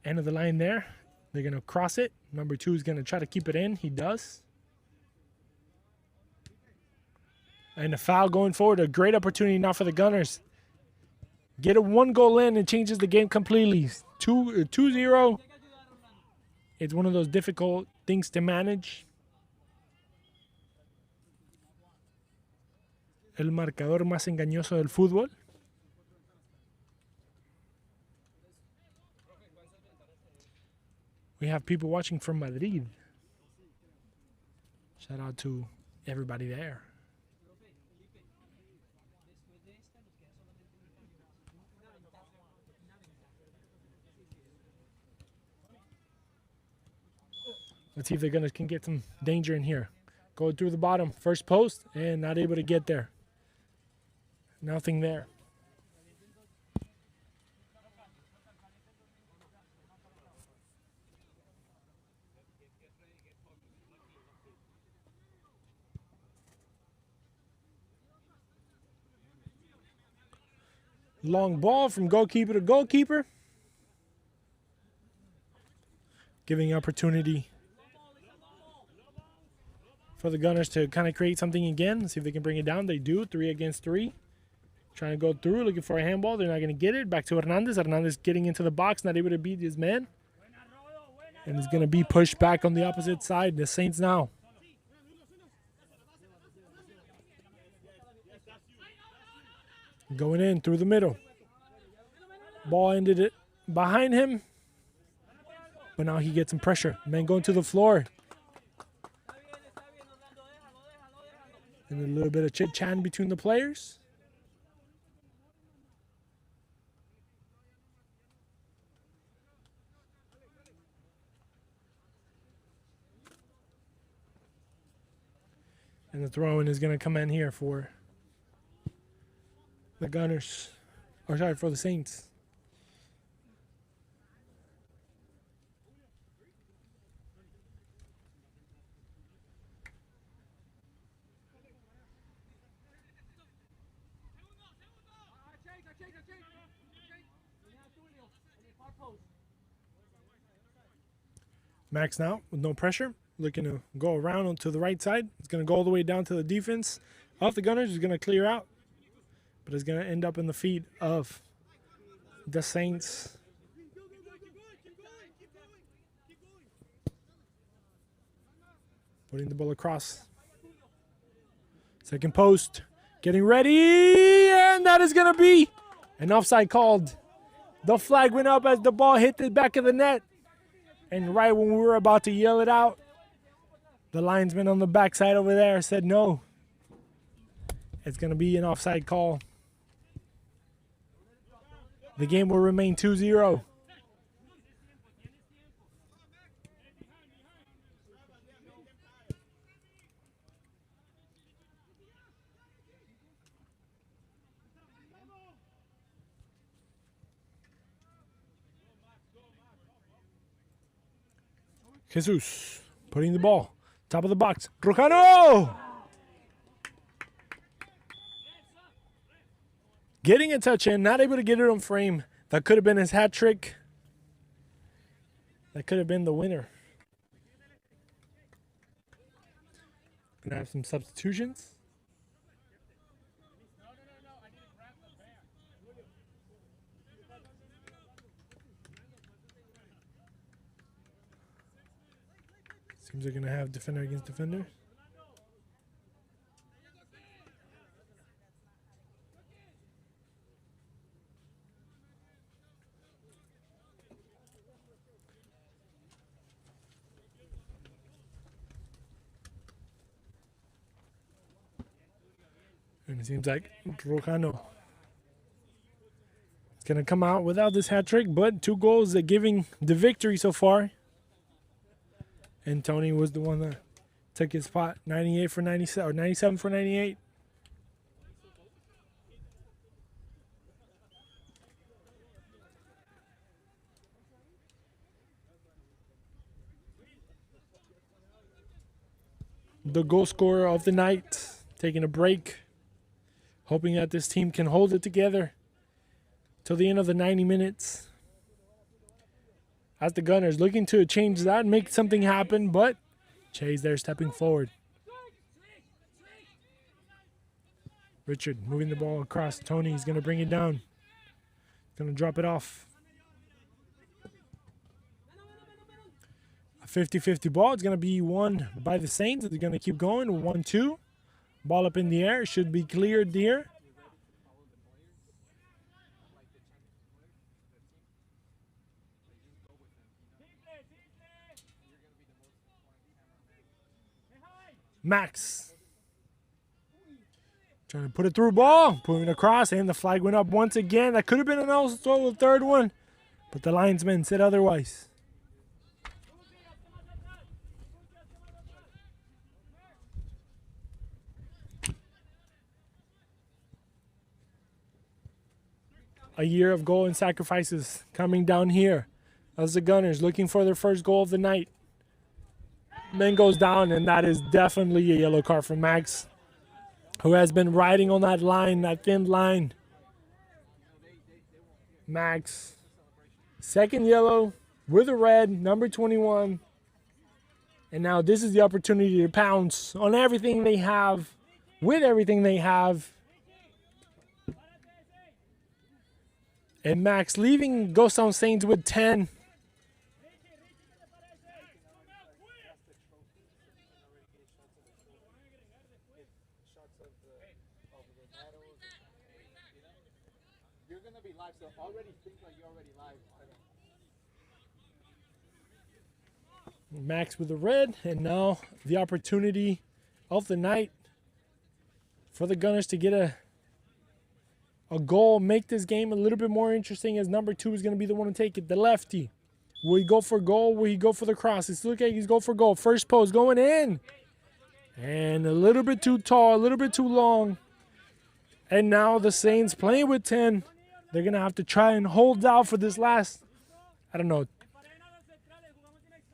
end of the line there, they're going to cross it. Number 2 is going to try to keep it in. He does. And a foul going forward. A great opportunity now for the Gunners. Get a 1 goal in and changes the game completely. 2-0. It's one of those difficult things to manage. El marcador más engañoso del fútbol. We have people watching from Madrid. Shout out to everybody there. Let's see if the Gunners can get some danger in here. Go through the bottom. First post and not able to get there. Nothing there. Long ball from goalkeeper to goalkeeper. Giving opportunity for the Gunners to kind of create something again. See if they can bring it down. They do. 3 against 3. Trying to go through, looking for a handball. They're not going to get it. Back to Hernandez. Hernandez getting into the box, not able to beat his man. And he's going to be pushed back on the opposite side. The Saints now. Going in through the middle. Ball ended it behind him. But now he gets some pressure. Man going to the floor. And a little bit of chit-chatting between the players. And the throw-in is going to come in here for the Gunners. Or sorry, for the Saints. Max now with no pressure, looking to go around to the right side. It's going to go all the way down to the defense of the Gunners. He's going to clear out, but it's going to end up in the feet of the Saints. Putting the ball across. Second post, getting ready, and that is going to be an offside called. The flag went up as the ball hit the back of the net. And right when we were about to yell it out, the linesman on the backside over there said no. It's going to be an offside call. The game will remain 2-0. Jesus putting the ball top of the box. Rojano getting a touch in, not able to get it on frame. That could have been his hat trick. That could have been the winner. Gonna have some substitutions. Seems they're going to have defender against defender. And it seems like Rojano is going to come out without this hat trick, but 2 goals that giving the victory so far. And Tony was the one that took his spot. 98 for 97, or 97 for 98. The goal scorer of the night, taking a break, hoping that this team can hold it together till the end of the 90 minutes. As the Gunners looking to change that and make something happen, but Che's there stepping forward. Richard moving the ball across. Tony is going to bring it down. Going to drop it off. A 50-50 ball. It's going to be won by the Saints. They're going to keep going. 1-2. Ball up in the air. Should be cleared there. Max trying to put it through ball, putting it across, and the flag went up once again. That could have been an also third one, but the linesman said otherwise. a year of goal and sacrifices coming down here as the Gunners looking for their first goal of the night. Man goes down, and that is definitely a yellow card for Max, who has been riding on that line, that thin line. Max, second yellow with a red, number 21. And now this is the opportunity to pounce on everything they have, with everything they have. And Max leaving Ghosttown Saints with 10. You're gonna be live, so already think like you're already live. Max with the red, and now the opportunity of the night for the Gunners to get a goal, make this game a little bit more interesting, as number 2 is going to be the one to take it, the lefty. Will he go for goal? Will he go for the cross? It's looking like he's going for goal. First post going in. And a little bit too tall, a little bit too long. And now the Saints playing with 10. They're going to have to try and hold out for this last, I don't know,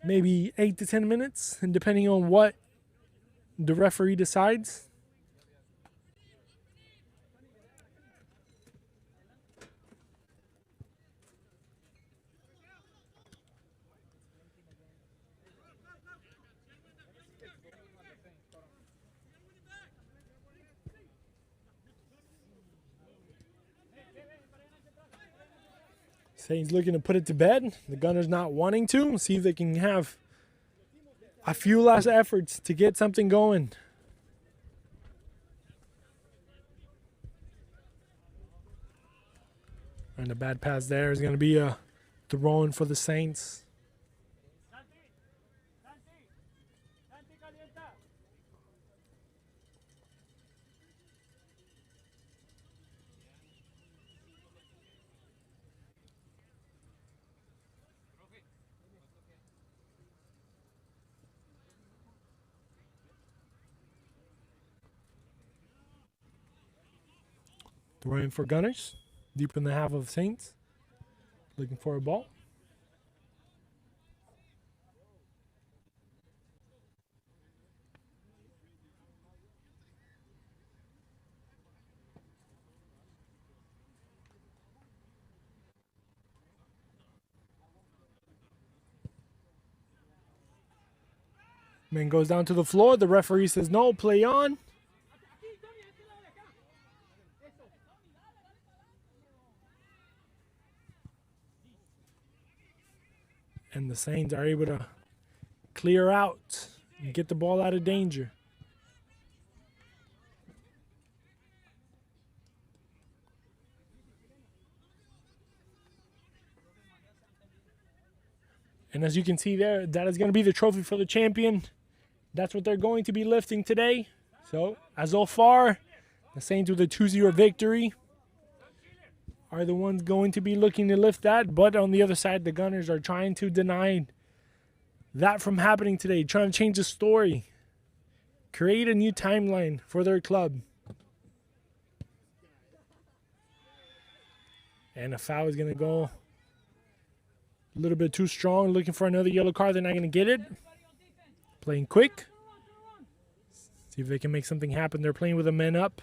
maybe 8 to 10 minutes, and depending on what the referee decides. Saints looking to put it to bed. The Gunners not wanting to. See if they can have a few last efforts to get something going. And a bad pass there is going to be a throw-in for the Saints. Throwing for Gunners, deep in the half of Saints, looking for a ball. Man goes down to the floor. The referee says no, play on. And the Saints are able to clear out and get the ball out of danger. And as you can see there, that is going to be the trophy for the champion. That's what they're going to be lifting today. So, as so far, the Saints with a 2-0 victory are the ones going to be looking to lift that. But on the other side, the Gunners are trying to deny that from happening today, trying to change the story, create a new timeline for their club. And a foul is going to go a little bit too strong, looking for another yellow card. They're not going to get it. Playing quick. See if they can make something happen. They're playing with a man up.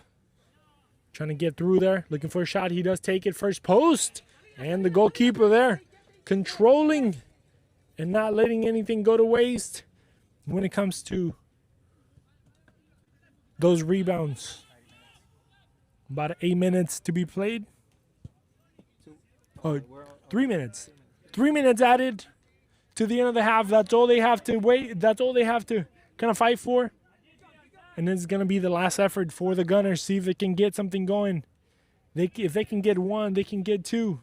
Trying to get through there. Looking for a shot. He does take it. First post. And the goalkeeper there controlling and not letting anything go to waste when it comes to those rebounds. About 8 minutes to be played. Oh, 3 minutes. 3 minutes added to the end of the half. That's all they have to wait. That's all they have to kind of fight for. And this is going to be the last effort for the Gunners. See if they can get something going. If they can get one, they can get two.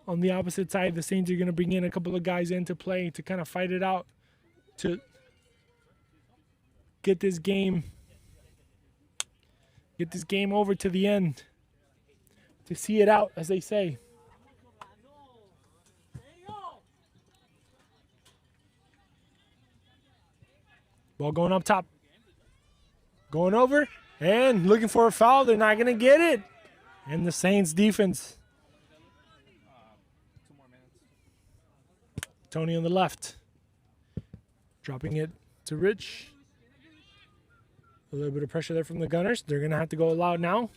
On the opposite side, the Saints are going to bring in a couple of guys in to play to kind of fight it out, to get this game over to the end, to see it out, as they say. Ball going up top. Going over and looking for a foul. They're not going to get it. And the Saints defense. Tony on the left. Dropping it to Rich. A little bit of pressure there from the Gunners. They're going to have to go loud now.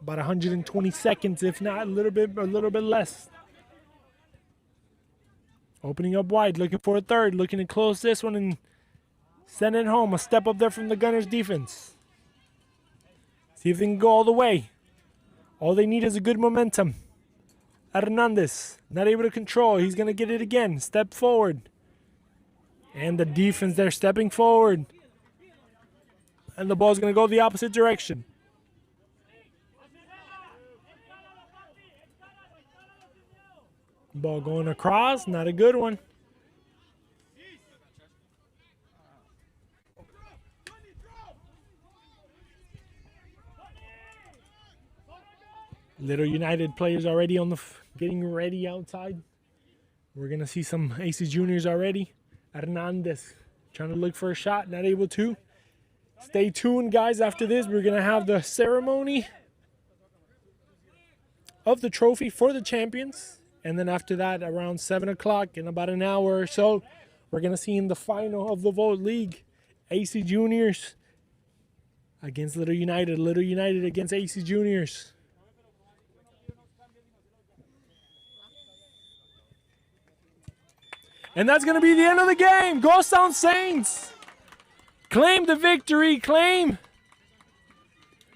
About 120 seconds, if not a little bit less. Opening up wide, looking for a third, looking to close this one and send it home. A step up there from the Gunners defense. See if they can go all the way. All they need is a good momentum. Hernandez, not able to control. He's going to get it again. Step forward. And the defense, they're stepping forward. And the ball's going to go the opposite direction. Ball going across, not a good one. Little United players already on the getting ready outside. We're going to see some AC Juniors already. Hernandez trying to look for a shot, not able to. Stay tuned, guys. After this, we're going to have the ceremony of the trophy for the champions. And then after that, around 7 o'clock, in about an hour or so, we're going to see in the final of the Vote League, AC Juniors against Little United. Little United against AC Juniors. And that's going to be the end of the game. Ghosttown Saints claim the victory, claim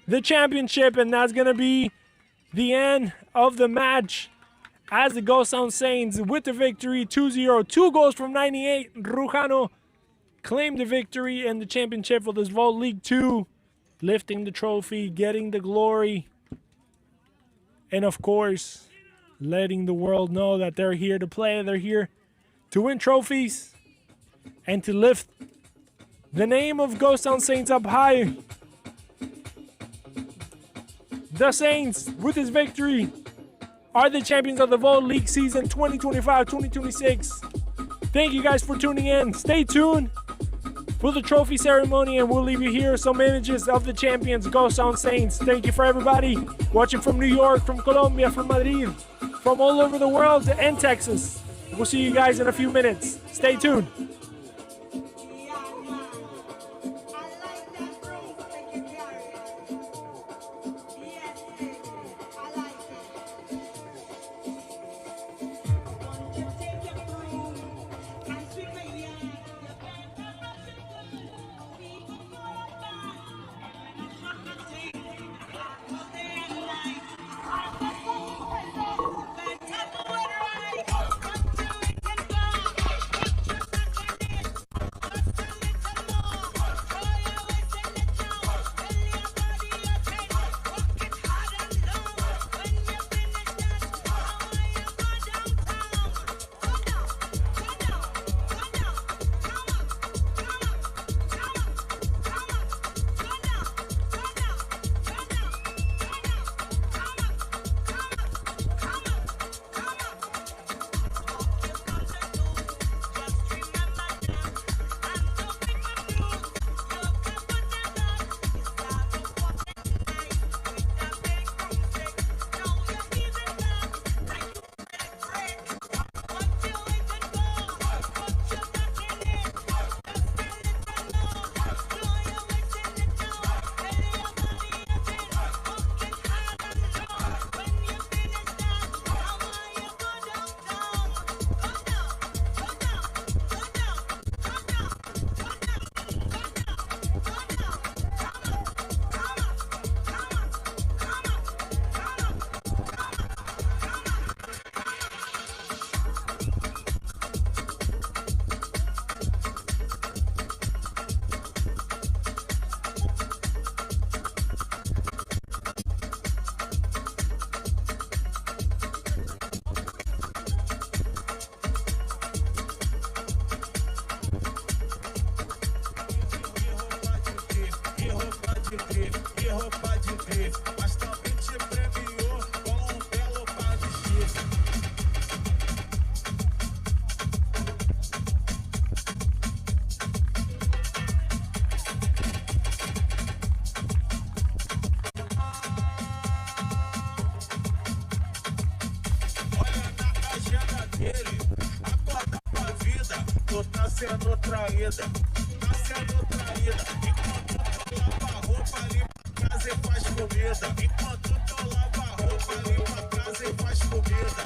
the championship, and that's going to be the end of the match. As the Ghosttown Saints with the victory, 2-0, 2 goals from 98. Rujano claimed the victory and the championship for this Vote League 2, lifting the trophy, getting the glory, and of course, letting the world know that they're here to play, they're here to win trophies, and to lift the name of Ghosttown Saints up high. The Saints, with this victory, are the champions of the Vote League season 2025-2026. Thank you guys for tuning in. Stay tuned for the trophy ceremony, and we'll leave you here some images of the champions, Ghosttown Saints. Thank you for everybody watching from New York, from Colombia, from Madrid, from all over the world, and Texas. We'll see you guys in a few minutes. Stay tuned. sendo traída, tá sendo traída. Enquanto tu lava a roupa ali pra casa e faz comida. Enquanto tu lava a roupa ali pra casa e faz comida.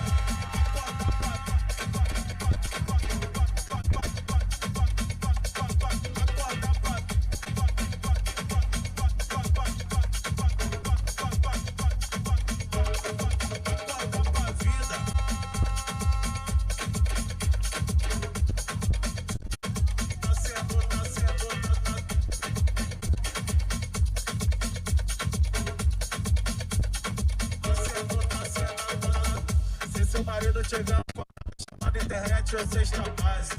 Se seu marido tiver uma chamada internet, você extravasa.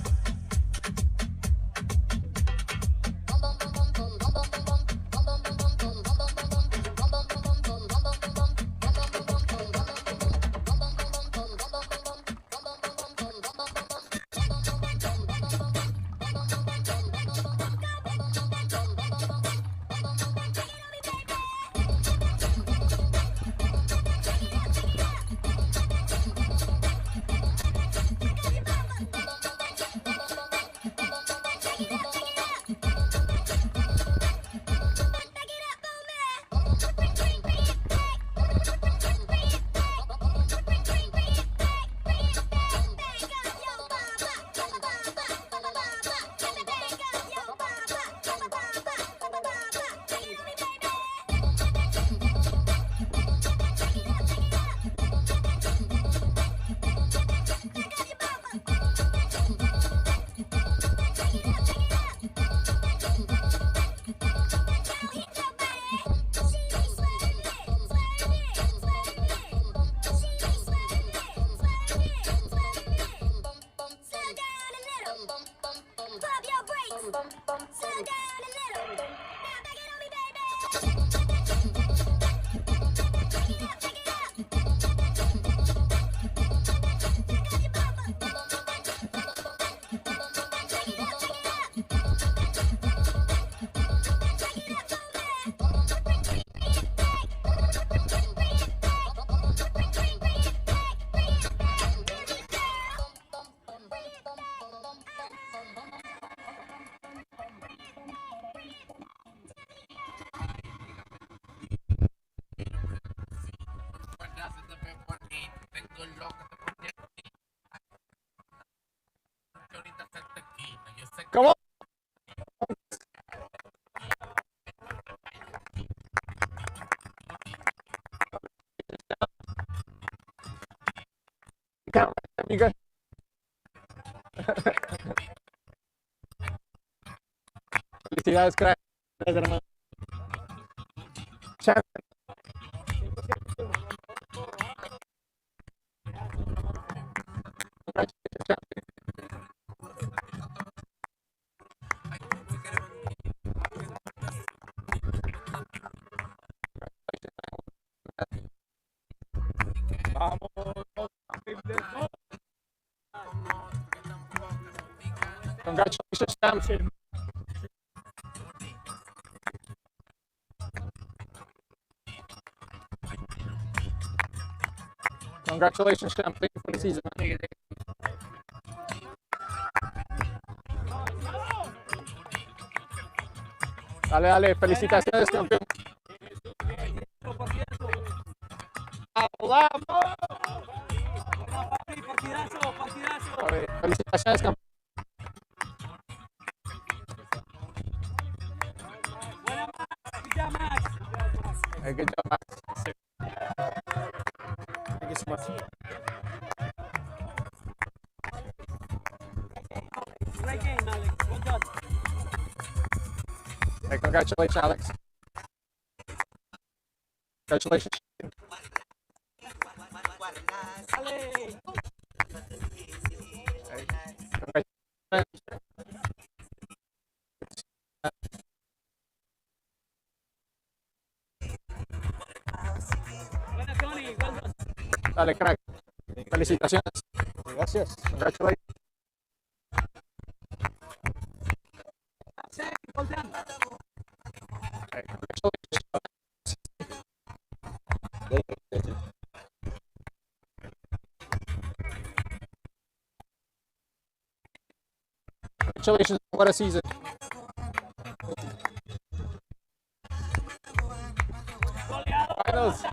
Come on. You guys. Felicidades, crack. Champion. Congratulations, champion. Congratulations, champ. Thank you for the season. Dale, dale. Felicitaciones, campeón. ¡Vamos! A ver, felicitaciones, campeón. Good job, Max. Thank you so much. Great game, Alex. Well done. Hey, congratulations, Alex. Congratulations. Bueno, Tony, well done. Dale, crack. Felicitaciones. Gracias. Congratulations. Well done. Hey, congratulations. Congratulations. What a season. Finals.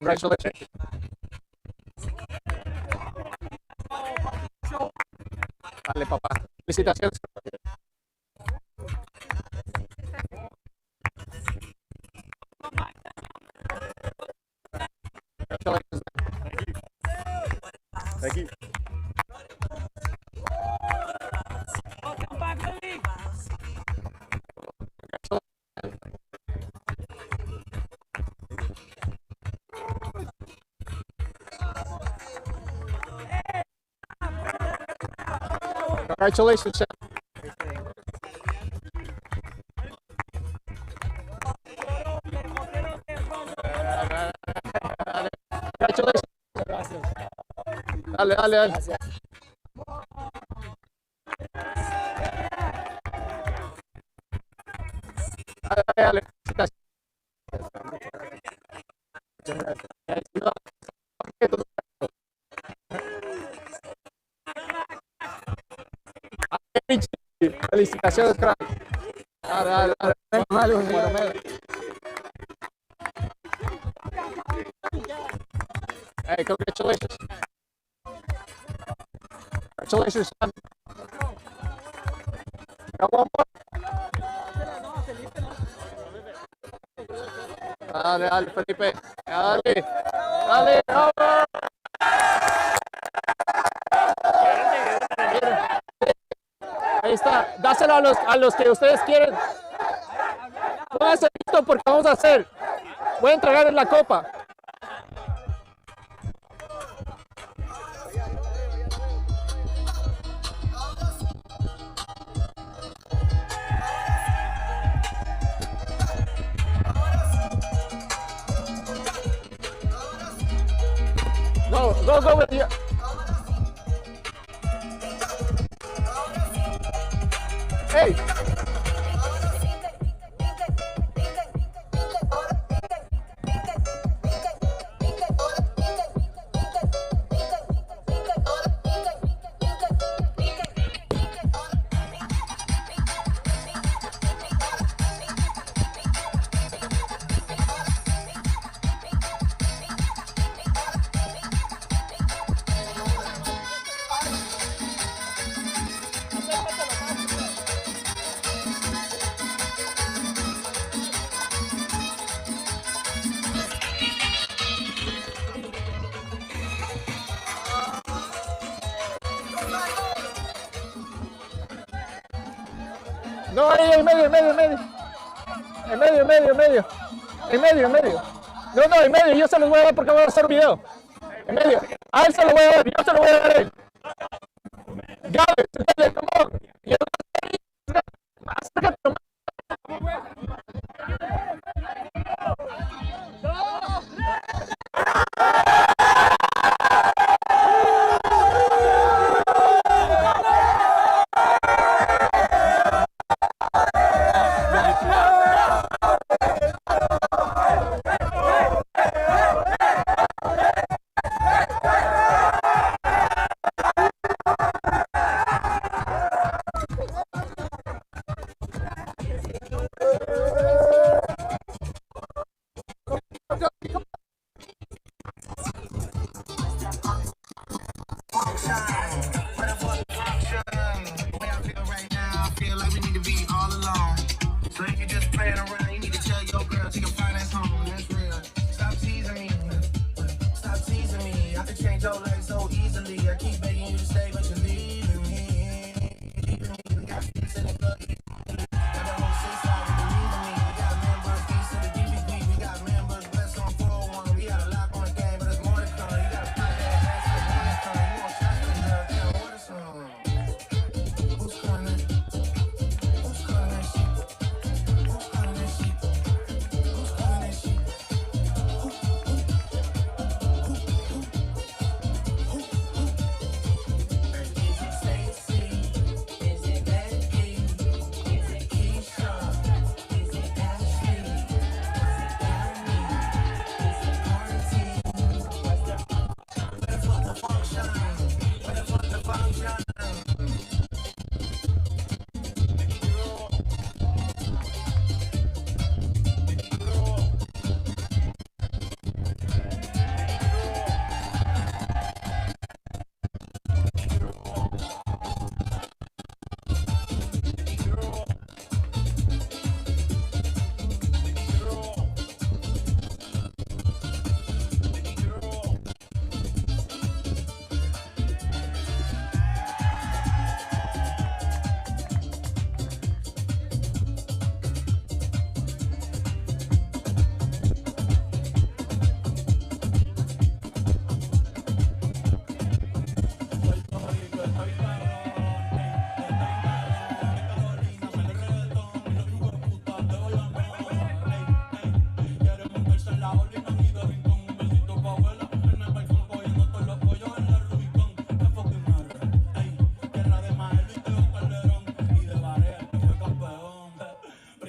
Congratulations. Dale, papá. Felicitaciones. Congratulations. Thank you. Welcome back to the league. Congratulations, Chef. Congratulations. Dale, dale, dale. Dale, dale, dale. Felicitaciones, crack. Dale, dale, dale. Hey, congratulations. Congratulations, son. Got one more. Dale, dale, Felipe. Dale, dale, vamos. Ahí está. Dáselo a los que ustedes quieren. Pónganse listo porque vamos a hacer. Voy a entregarles la copa. Go with you. Hey. No, ahí, en medio. En medio. No, en medio. Yo se los voy a dar porque voy a hacer un video. En medio. A él se lo voy a dar. Yo se lo voy a dar a él. Gabe, come on. Acércate.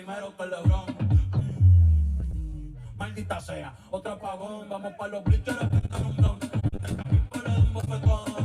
primero que LeBron. Maldita sea, otro apagón, vamos pa' los bleachers, un don. También para un bofetón.